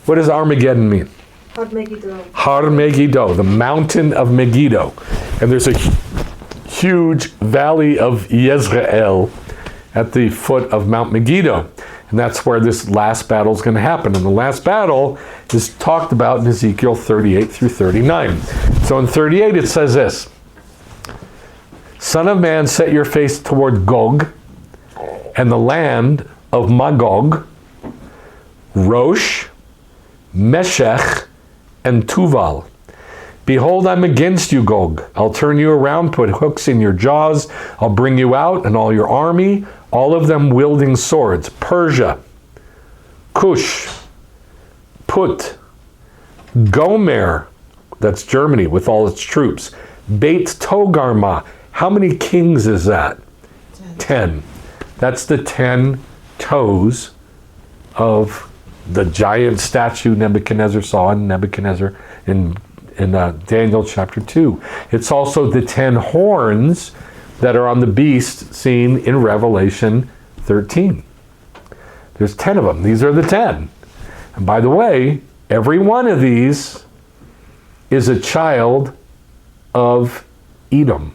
What does Armageddon mean? Har Megiddo, the mountain of Megiddo. And there's a huge valley of Yezreel at the foot of Mount Megiddo. And that's where this last battle is going to happen. And the last battle is talked about in Ezekiel 38 through 39. So in 38 it says this. Son of man, set your face toward Gog and the land of Magog, Rosh, Meshech, and Tuval. Behold, I'm against you, Gog. I'll turn you around, put hooks in your jaws. I'll bring you out and all your army, all of them wielding swords. Persia, Cush, Put, Gomer, that's Germany with all its troops. Beit Togarmah. How many kings is that? 10. That's the 10 toes of the giant statue Nebuchadnezzar saw in Daniel chapter 2. It's also the 10 horns that are on the beast seen in Revelation 13. There's 10 of them. These are the 10. And by the way, every one of these is a child of Edom.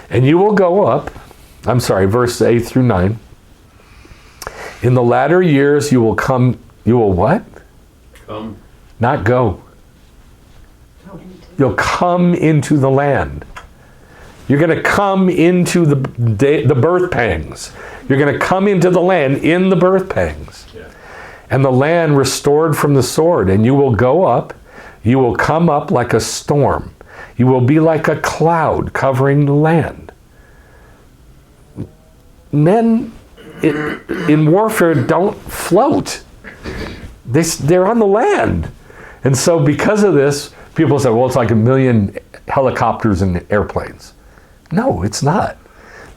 And you will go up, verse 8 through 9. In the latter years you will what? Come. Not go. You'll come into the land. You're going to come into the birth pangs. You're going to come into the land in the birth pangs. Yeah. And the land restored from the sword. And you will go up. You will come up like a storm. You will be like a cloud covering the land. Men in warfare don't float. They're on the land. And so because of this, people say, well, it's like 1 million helicopters and airplanes. No, it's not.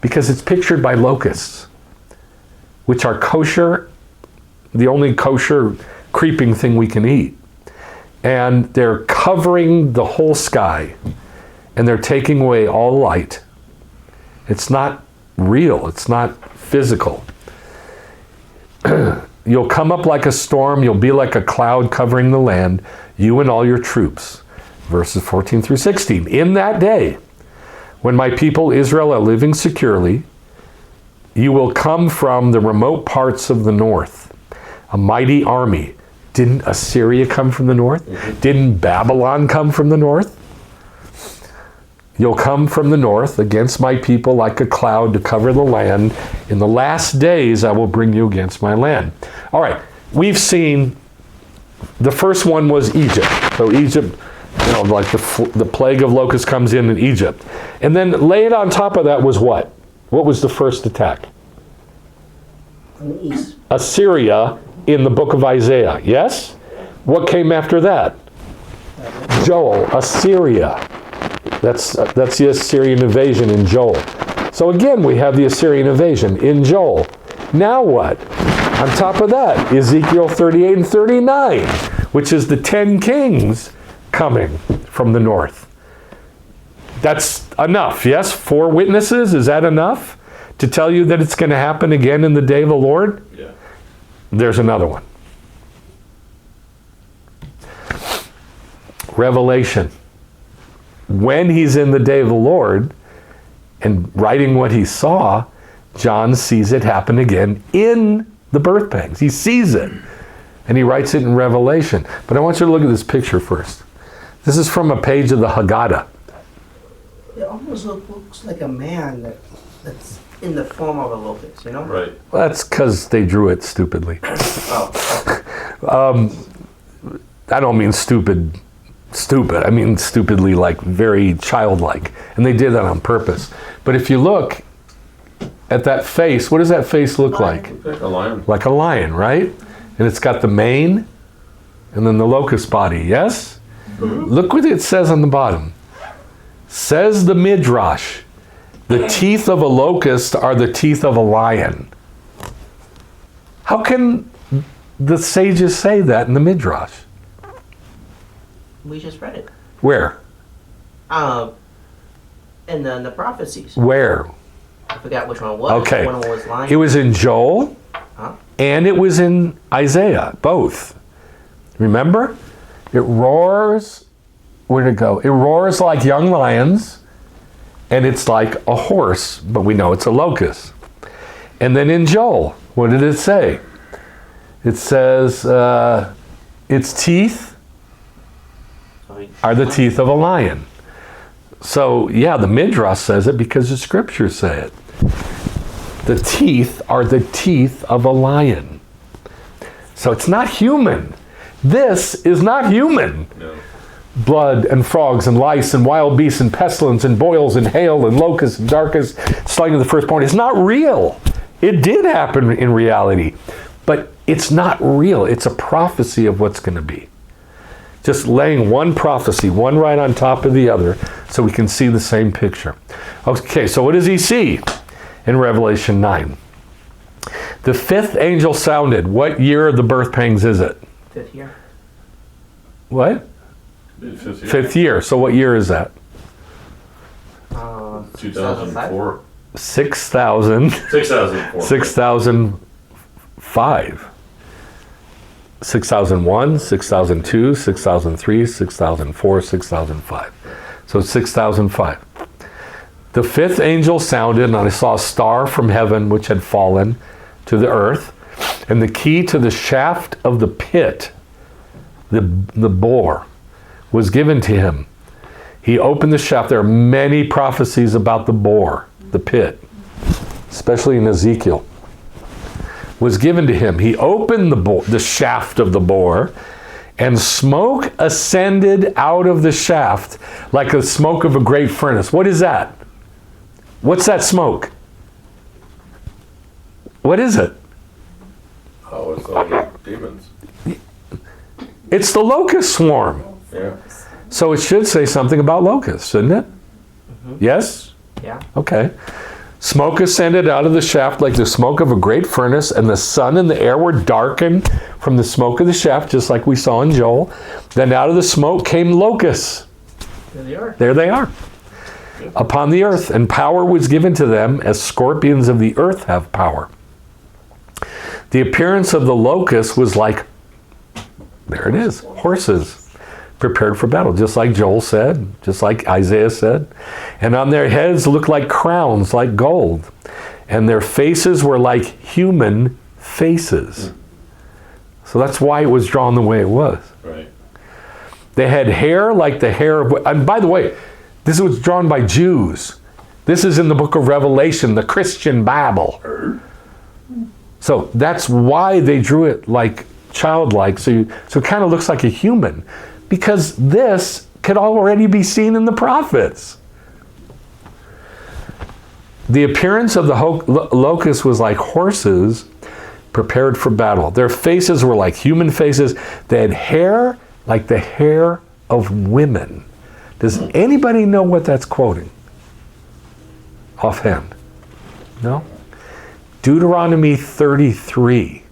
Because it's pictured by locusts, which are kosher, the only kosher creeping thing we can eat. And they're covering the whole sky, and they're taking away all light. It's not real. It's not physical. You'll come up like a storm. You'll be like a cloud covering the land, you and all your troops. verses 14 through 16. In that day, when my people Israel are living securely, you will come from the remote parts of the north, a mighty army. Didn't Assyria come from the north? Didn't Babylon come from the north? You'll come from the north against my people like a cloud to cover the land. In the last days, I will bring you against my land. All right, we've seen the first one was Egypt. So Egypt, like the plague of locusts comes in Egypt. And then laid on top of that was what? What was the first attack? From the east. Assyria in the book of Isaiah, yes? What came after that? Joel, Assyria. That's the Assyrian invasion in Joel. So again, we have the Assyrian invasion in Joel. Now what? On top of that, Ezekiel 38 and 39, which is the 10 kings coming from the north. That's enough, yes? 4 witnesses, is that enough to tell you that it's going to happen again in the day of the Lord? Yeah. There's another one. Revelation. When he's in the day of the Lord and writing what he saw, John sees it happen again in the birth pangs. He sees it. And he writes it in Revelation. But I want you to look at this picture first. This is from a page of the Haggadah. It almost looks like a man that's in the form of a locust, you know? Right. Well, that's because they drew it stupidly. Oh. I don't mean stupid. I mean stupidly, like very childlike. And they did that on purpose. But if you look at that face, what does that face look like? Like a lion. Like a lion, right? And it's got the mane and then the locust body, yes? Look what it says on the bottom. Says the Midrash, the teeth of a locust are the teeth of a lion. How can the sages say that in the Midrash? We just read it. Where? In the prophecies. Where? I forgot which one it was. Okay. One was lying. It was in Joel Huh? and it was in Isaiah, both. Remember? It roars, where'd it go? It roars like young lions and it's like a horse, but we know it's a locust. And then in Joel, what did it say? It says, its teeth are the teeth of a lion. So, yeah, the Midrash says it because the scriptures say it. The teeth are the teeth of a lion. So it's not human. This is not human. No. Blood and frogs and lice and wild beasts and pestilence and boils and hail and locusts and darkness, slaying of the firstborn. It's not real. It did happen in reality. But it's not real. It's a prophecy of what's going to be. Just laying one prophecy, one right on top of the other, so we can see the same picture. Okay, so what does he see in Revelation 9? The 5th angel sounded. What year of the birth pangs is it? 5th year. What? 5th year. 5th year. So what year is that? 2004. 6,000. 6004. 6005. 6001, 6002, 6003, 6004, 6005. So 6005. The 5th angel sounded, and I saw a star from heaven which had fallen to the earth, and the key to the shaft of the pit, the bore, was given to him. He opened the shaft. There are many prophecies about the bore, the pit, especially in Ezekiel. Was given to him. He opened the shaft of the bore, and smoke ascended out of the shaft like the smoke of a great furnace. What is that? What's that smoke? What is it? Oh, it's all the demons. It's the locust swarm. Yeah. So it should say something about locusts, shouldn't it? Yes? Yeah. Okay. Smoke ascended out of the shaft like the smoke of a great furnace, and the sun and the air were darkened from the smoke of the shaft, just like we saw in Joel. Then out of the smoke came locusts. There they are. There they are. Upon the earth, and power was given to them as scorpions of the earth have power. The appearance of the locust was like, there it is, horses. prepared for battle, just like Joel said, just like Isaiah said. And on their heads looked like crowns, like gold. And their faces were like human faces. So that's why it was drawn the way it was. Right. They had hair like the hair of... And by the way, this was drawn by Jews. This is in the book of Revelation, the Christian Bible. So that's why they drew it like childlike. So it kind of looks like a human. Because this could already be seen in the prophets. The appearance of the locusts was like horses prepared for battle. Their faces were like human faces. They had hair like the hair of women. Does anybody know what that's quoting? Offhand? No? Deuteronomy 33.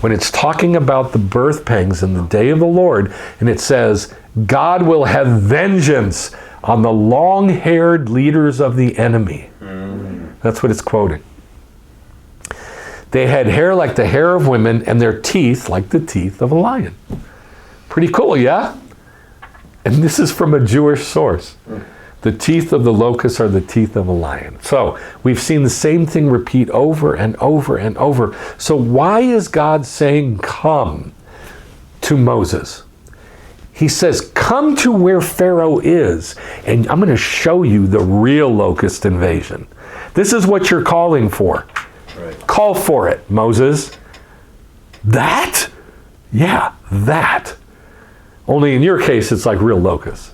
When it's talking about the birth pangs in the day of the Lord, and it says, God will have vengeance on the long-haired leaders of the enemy. That's what it's quoting. They had hair like the hair of women, and their teeth like the teeth of a lion. Pretty cool, yeah? And this is from a Jewish source. The teeth of the locust are the teeth of a lion. So we've seen the same thing repeat over and over and over. So why is God saying come to Moses? He says, come to where Pharaoh is, and I'm going to show you the real locust invasion. This is what you're calling for. Right. Call for it, Moses. That? Yeah, that. Only in your case, it's like real locusts.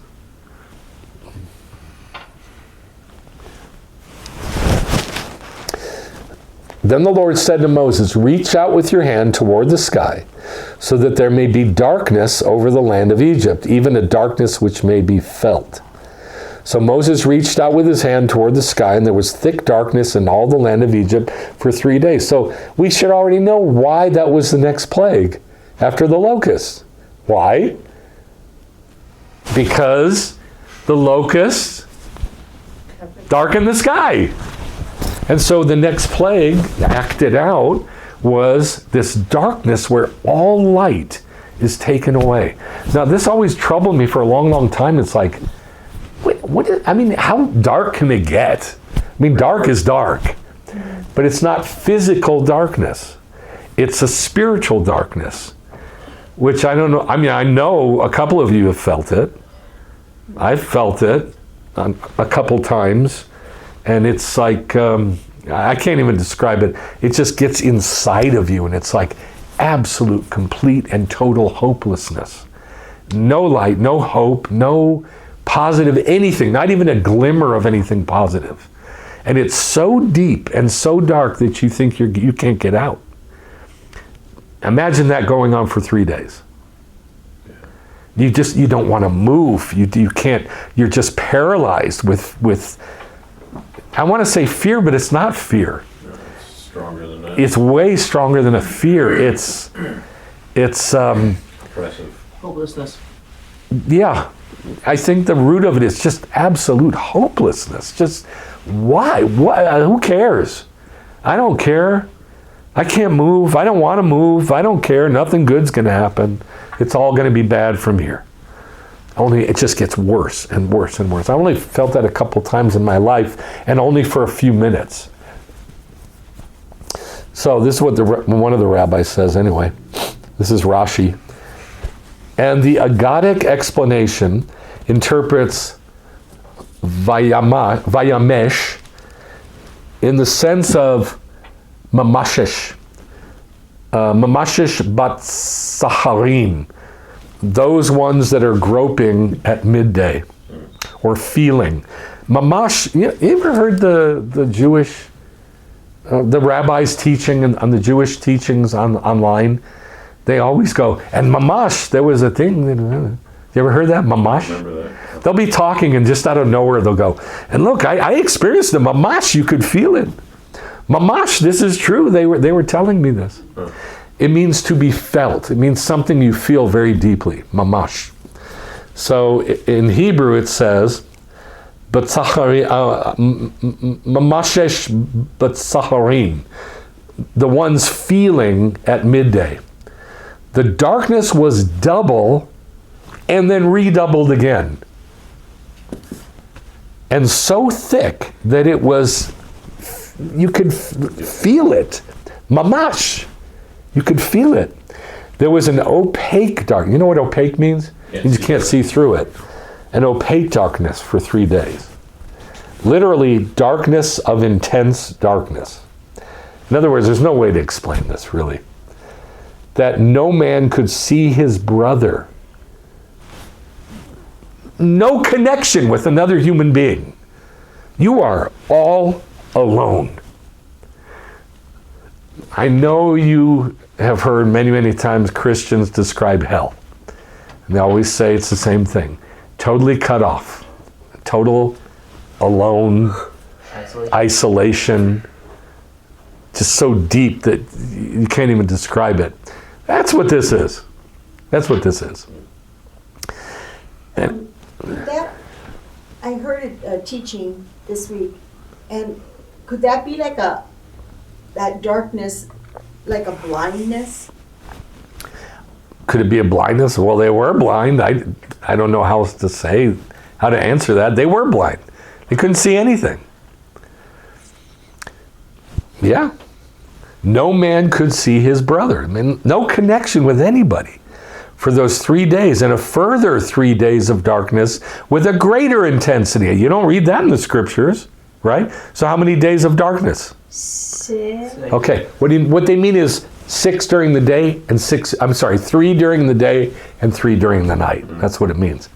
Then the Lord said to Moses, reach out with your hand toward the sky, so that there may be darkness over the land of Egypt, even a darkness which may be felt. So Moses reached out with his hand toward the sky, and there was thick darkness in all the land of Egypt for 3 days. So we should already know why that was the next plague after the locusts. Why? Because the locusts darkened the sky. And so the next plague acted out was this darkness where all light is taken away. Now, this always troubled me for a long, long time. It's like, how dark can it get? I mean, dark is dark, but it's not physical darkness. It's a spiritual darkness, which I don't know. I mean, I know a couple of you have felt it. I've felt it a couple times, and it's like, I can't even describe it. It just gets inside of you, and it's like absolute, complete, and total hopelessness. No light, no hope, no positive anything, not even a glimmer of anything positive. And it's so deep and so dark that you think you can't get out. Imagine that going on for 3 days. You don't want to move. You can't. You're just paralyzed with. I want to say fear, but it's not fear. No, it's stronger than that. It's way stronger than a fear. It's Oppressive. Hopelessness. Yeah, I think the root of it is just absolute hopelessness. Just why? Who cares? I don't care. I can't move. I don't want to move. I don't care. Nothing good's going to happen. It's all going to be bad from here. Only it just gets worse and worse and worse. I only felt that a couple times in my life, and only for a few minutes. So this is what one of the rabbis says anyway. This is Rashi. And the Agadic explanation interprets Vayamesh in the sense of Mamashish. Mamashish bat Saharim. Those ones that are groping at midday or feeling. Mamash, you ever heard the Jewish, the rabbis teaching on the Jewish teachings online? They always go, and mamash, there was a thing. You ever heard that? Mamash? I remember that. They'll be talking and just out of nowhere they'll go, and look, I experienced the mamash, you could feel it. Mamash, this is true. They were telling me this. Huh. It means to be felt. It means something you feel very deeply. Mamash. So in Hebrew it says, Mamashesh Batsaharim, the ones feeling at midday. The darkness was double and then redoubled again. And so thick that it was, you could feel it. Mamash. You could feel it. There was an opaque dark. You know what opaque means? You just can't see through it. An opaque darkness for 3 days. Literally, darkness of intense darkness. In other words, there's no way to explain this, really. That no man could see his brother. No connection with another human being. You are all alone. I know you have heard many, many times Christians describe hell. And they always say it's the same thing. Totally cut off. Total alone, isolation. Just so deep that you can't even describe it. That's what this is. That's what this is. And That, I heard a teaching this week, and could that be like that darkness, like a blindness? could it be a blindness? Well, they were blind. I don't know how else to say, how to answer that. They were blind. They couldn't see anything. Yeah. No man could see his brother. I mean, no connection with anybody for those 3 days, and a further 3 days of darkness with a greater intensity. You don't read that in the scriptures, right? So how many days of darkness? 6. Okay, what they mean is 6 during the day and 3 during the day and 3 during the night. That's what it means.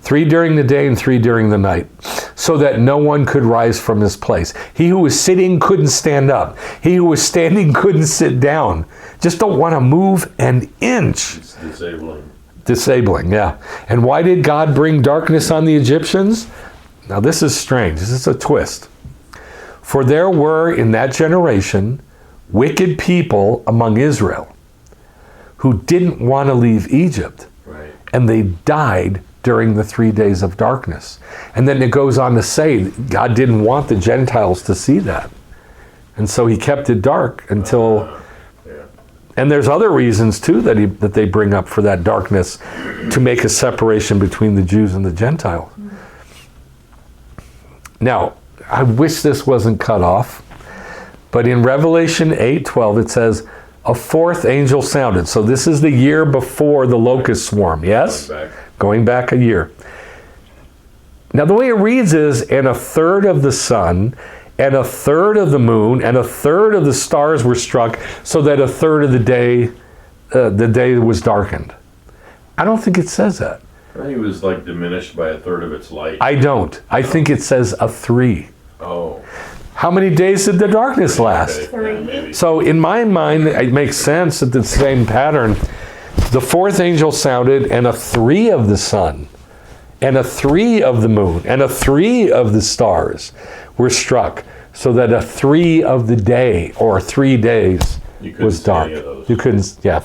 3 during the day and 3 during the night, so that no one could rise from his place. He who was sitting couldn't stand up. He who was standing couldn't sit down. Just don't want to move an inch. It's disabling. Disabling, yeah. And why did God bring darkness on the Egyptians? Now this is strange. This is a twist. For there were in that generation wicked people among Israel who didn't want to leave Egypt. Right. And they died during the 3 days of darkness. And then it goes on to say God didn't want the Gentiles to see that. And so he kept it dark until... And there's other reasons too that they bring up for that darkness, to make a separation between the Jews and the Gentiles. Now, I wish this wasn't cut off, but in Revelation 8:12 it says, a fourth angel sounded. So this is the year before the locust swarm, yes? Going back a year. Now the way it reads is, and a third of the sun, and a third of the moon, and a third of the stars were struck, so that a third of the day was darkened. I don't think it says that. I think it was like diminished by a third of its light. I don't. I think it says a 3. Oh. How many days did the darkness last? Okay. Yeah, maybe. So in my mind, it makes sense that the same pattern. The fourth angel sounded, and a 3 of the sun, and a 3 of the moon, and a 3 of the stars were struck, so that a 3 of the day, or 3 days, was dark. You couldn't, yeah.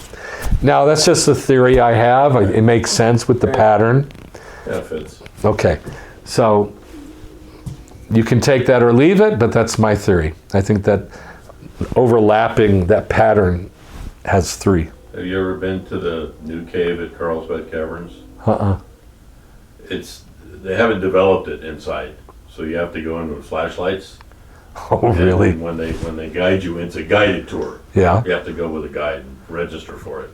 Now that's just a theory I have. It makes sense with the pattern. Yeah, it fits. Okay, so you can take that or leave it, but that's my theory. I think that overlapping that pattern has 3. Have you ever been to the new cave at Carlsbad Caverns? They haven't developed it inside, so you have to go in with flashlights. Oh, really? And when they guide you, it's a guided tour. Yeah. You have to go with a guide and register for it.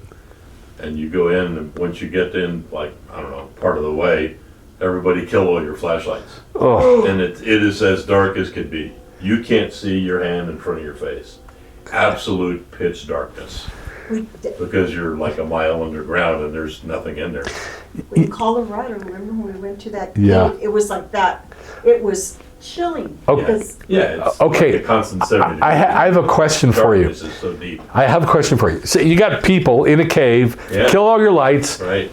And you go in, and once you get in, like, I don't know, part of the way, everybody kill all your flashlights. Oh. And it is as dark as could be. You can't see your hand in front of your face. Absolute pitch darkness. Because you're like a mile underground and there's nothing in there. In Colorado, remember when we went to that Yeah. cave? It was like that. It was chilling. Okay. Because Yeah, it's Okay. like a constant 70 I have a question for you. Darkness is so deep. I have a question for you. So you got people in a cave, Yeah. kill all your lights. Right?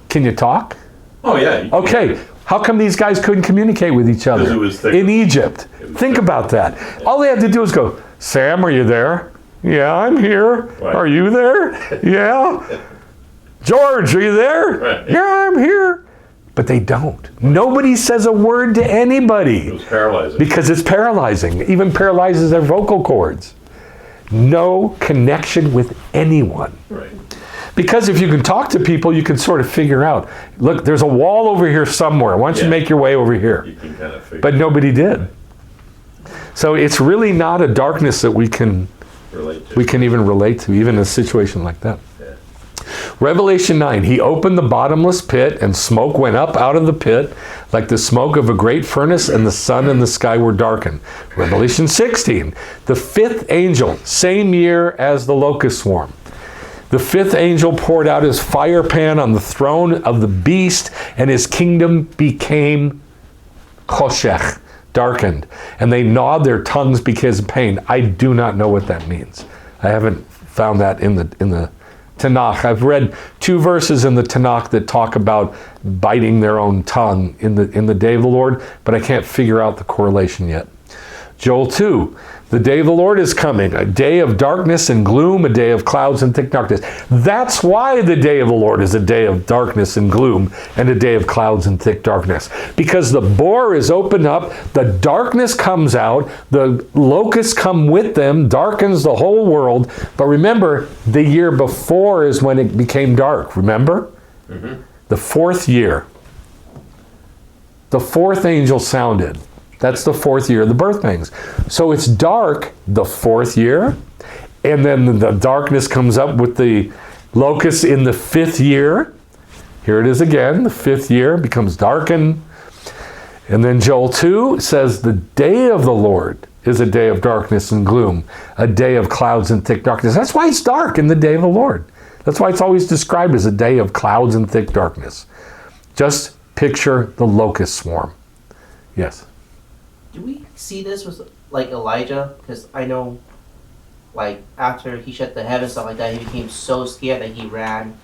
Can you talk? Oh, yeah. you Okay. can- How come these guys couldn't communicate with each other Because it was thick. in Egypt? It was Think thick. about that. All they had to do was go, Sam, are you there? Yeah, I'm here. Right. Are you there? Yeah. George, are you there? Right. Yeah, I'm here. But they don't. Nobody says a word to It anybody was paralyzing. because it's paralyzing. It even paralyzes their vocal cords. No connection with anyone. Right. Because if you can talk to people, you can sort of figure out, look, there's a wall over here somewhere. Why don't you make your way over here? You can kind of figure. But nobody did. So it's really not a darkness that we can even relate to, even in a situation like that. Yeah. Revelation 9, he opened the bottomless pit, and smoke went up out of the pit like the smoke of a great furnace, and the sun and the sky were darkened. Revelation 16, the fifth angel, same year as the locust swarm. The fifth angel poured out his fire pan on the throne of the beast, and his kingdom became choshech, darkened, and they gnawed their tongues because of pain. I do not know what that means. I haven't found that in the Tanakh. I've read 2 verses in the Tanakh that talk about biting their own tongue in the day of the Lord, but I can't figure out the correlation yet. Joel 2, the day of the Lord is coming, a day of darkness and gloom, a day of clouds and thick darkness. That's why the day of the Lord is a day of darkness and gloom and a day of clouds and thick darkness. Because the bore is opened up, the darkness comes out, the locusts come with them, darkens the whole world. But remember, the year before is when it became dark, remember? Mm-hmm. The 4th year. The 4th angel sounded. That's the 4th year of the birth pangs. So it's dark the 4th year, and then the darkness comes up with the locusts in the 5th year. Here it is again, the 5th year becomes darkened. And then Joel 2 says the day of the Lord is a day of darkness and gloom, a day of clouds and thick darkness. That's why it's dark in the day of the Lord. That's why it's always described as a day of clouds and thick darkness. Just picture the locust swarm. Yes? Do we see this with like Elijah? Because I know, like after he shut the heavens stuff like that, he became so scared that he ran,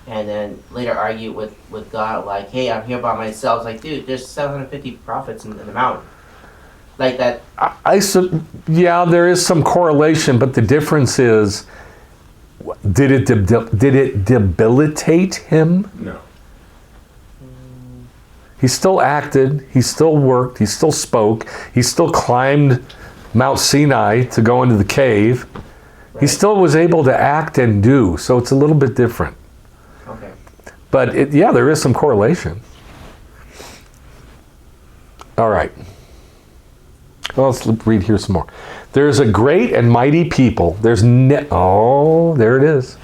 and then later argued with God, like, "Hey, I'm here by myself." It's like, dude, there's 750 prophets in the mountain, like that. Yeah, there is some correlation, but the difference is, did it debilitate him? No. He still acted, he still worked, he still spoke, he still climbed Mount Sinai to go into the cave. Right. He still was able to act and do, so it's a little bit different. Okay. But yeah, there is some correlation. All right. Well, let's read here some more. There's a great and mighty people. There it is.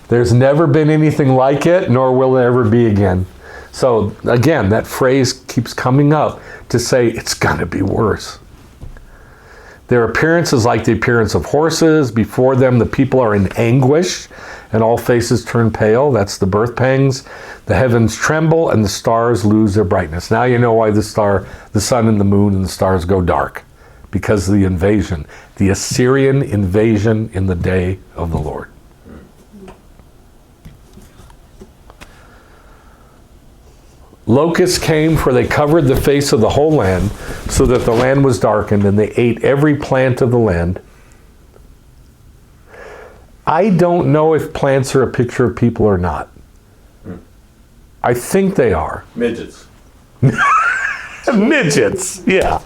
There's never been anything like it, nor will there ever be again. So again, that phrase keeps coming up to say it's going to be worse. Their appearance is like the appearance of horses. Before them, the people are in anguish, and all faces turn pale. That's the birth pangs. The heavens tremble, and the stars lose their brightness. Now you know why the sun and the moon and the stars go dark. Because of the invasion. The Assyrian invasion in the day of the Lord. Locusts came, for they covered the face of the whole land, so that the land was darkened, and they ate every plant of the land. I don't know if plants are a picture of people or not. I think they are. Midgets. Midgets, yeah.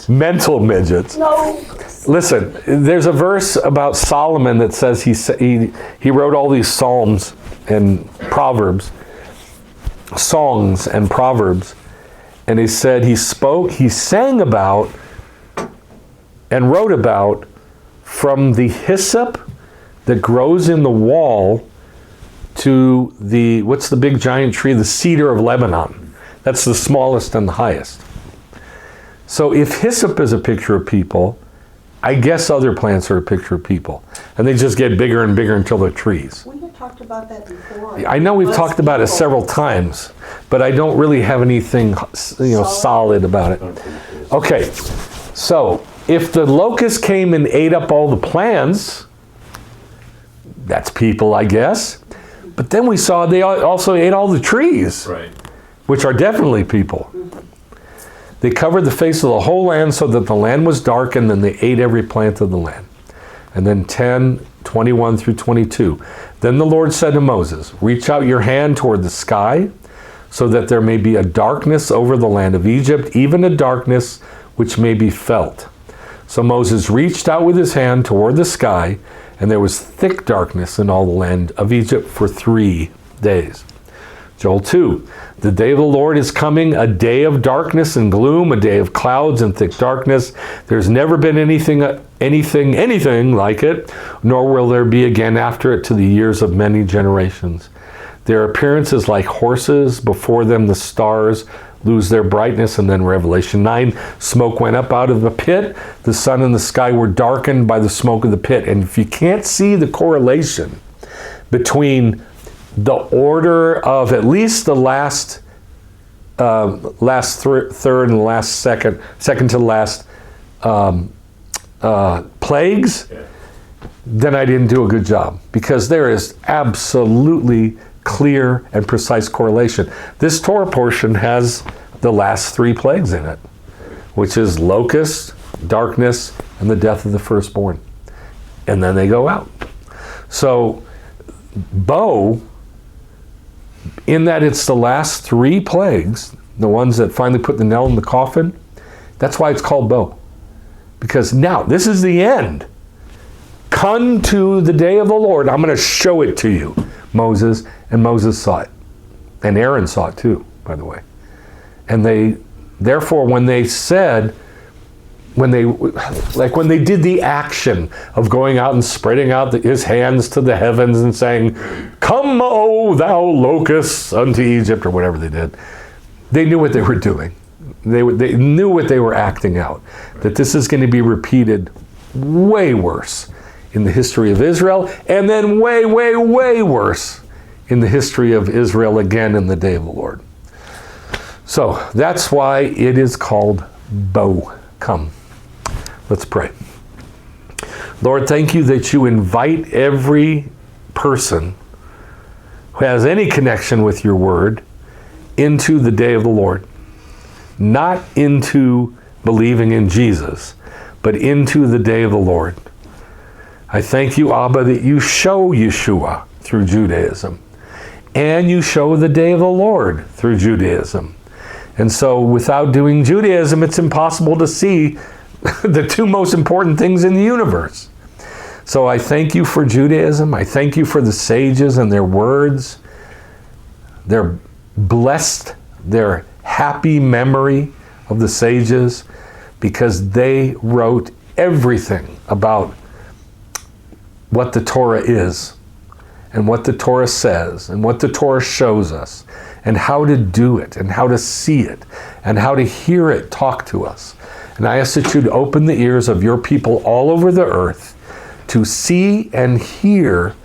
Mental midgets. No. Listen, there's a verse about Solomon that says he wrote all these psalms and proverbs, songs and proverbs, and he said he sang about and wrote about from the hyssop that grows in the wall to what's the big giant tree? The cedar of Lebanon. That's the smallest and the highest. So if hyssop is a picture of people, I guess other plants are a picture of people. And they just get bigger and bigger until they're trees. We had talked about that before. I know we've talked about it several times, but I don't really have anything solid about it. Okay, so if the locust came and ate up all the plants, that's people, I guess. But then we saw they also ate all the trees, Right. which are definitely people. They covered the face of the whole land so that the land was darkened, and they ate every plant of the land. And then 10:21 through 22. Then the Lord said to Moses, reach out your hand toward the sky so that there may be a darkness over the land of Egypt, even a darkness which may be felt. So Moses reached out with his hand toward the sky, and there was thick darkness in all the land of Egypt for 3 days. Joel 2, the day of the Lord is coming, a day of darkness and gloom, a day of clouds and thick darkness. There's never been anything like it, nor will there be again after it to the years of many generations. Their appearance is like horses, before them the stars lose their brightness. And then Revelation 9, smoke went up out of the pit, the sun and the sky were darkened by the smoke of the pit. And if you can't see the correlation between the order of at least the last third and the last second to the last plagues, then I didn't do a good job, because there is absolutely clear and precise correlation. This Torah portion has the last 3 plagues in it, which is locust, darkness, and the death of the firstborn. And then they go out. So Bo, in that it's the last 3 plagues, the ones that finally put the nail in the coffin, that's why it's called Bo. Because now, this is the end. Come to the day of the Lord. I'm going to show it to you, Moses. And Moses saw it. And Aaron saw it too, by the way. And they, therefore, when they did the action of going out and spreading out his hands to the heavens and saying, "Come, O thou locusts, unto Egypt," or whatever they did, they knew what they were doing. They knew what they were acting out. That this is going to be repeated way worse in the history of Israel, and then way, way, way worse in the history of Israel again in the day of the Lord. So that's why it is called Bo. Come. Let's pray. Lord, thank you that you invite every person who has any connection with your word into the day of the Lord. Not into believing in Jesus, but into the day of the Lord. I thank you, Abba, that you show Yeshua through Judaism, and you show the day of the Lord through Judaism. And so without doing Judaism, it's impossible to see the 2 most important things in the universe. So I thank you for Judaism. I thank you for the sages and their words. They're blessed, their happy memory of the sages, because they wrote everything about what the Torah is, and what the Torah says, and what the Torah shows us, and how to do it, and how to see it, and how to hear it talk to us. And I ask that you'd open the ears of your people all over the earth to see and hear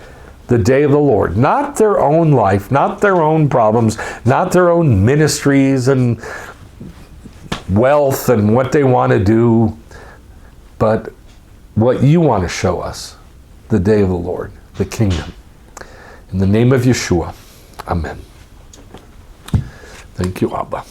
the day of the Lord. Not their own life, not their own problems, not their own ministries and wealth and what they want to do, but what you want to show us, the day of the Lord, the kingdom. In the name of Yeshua, amen. Thank you, Abba.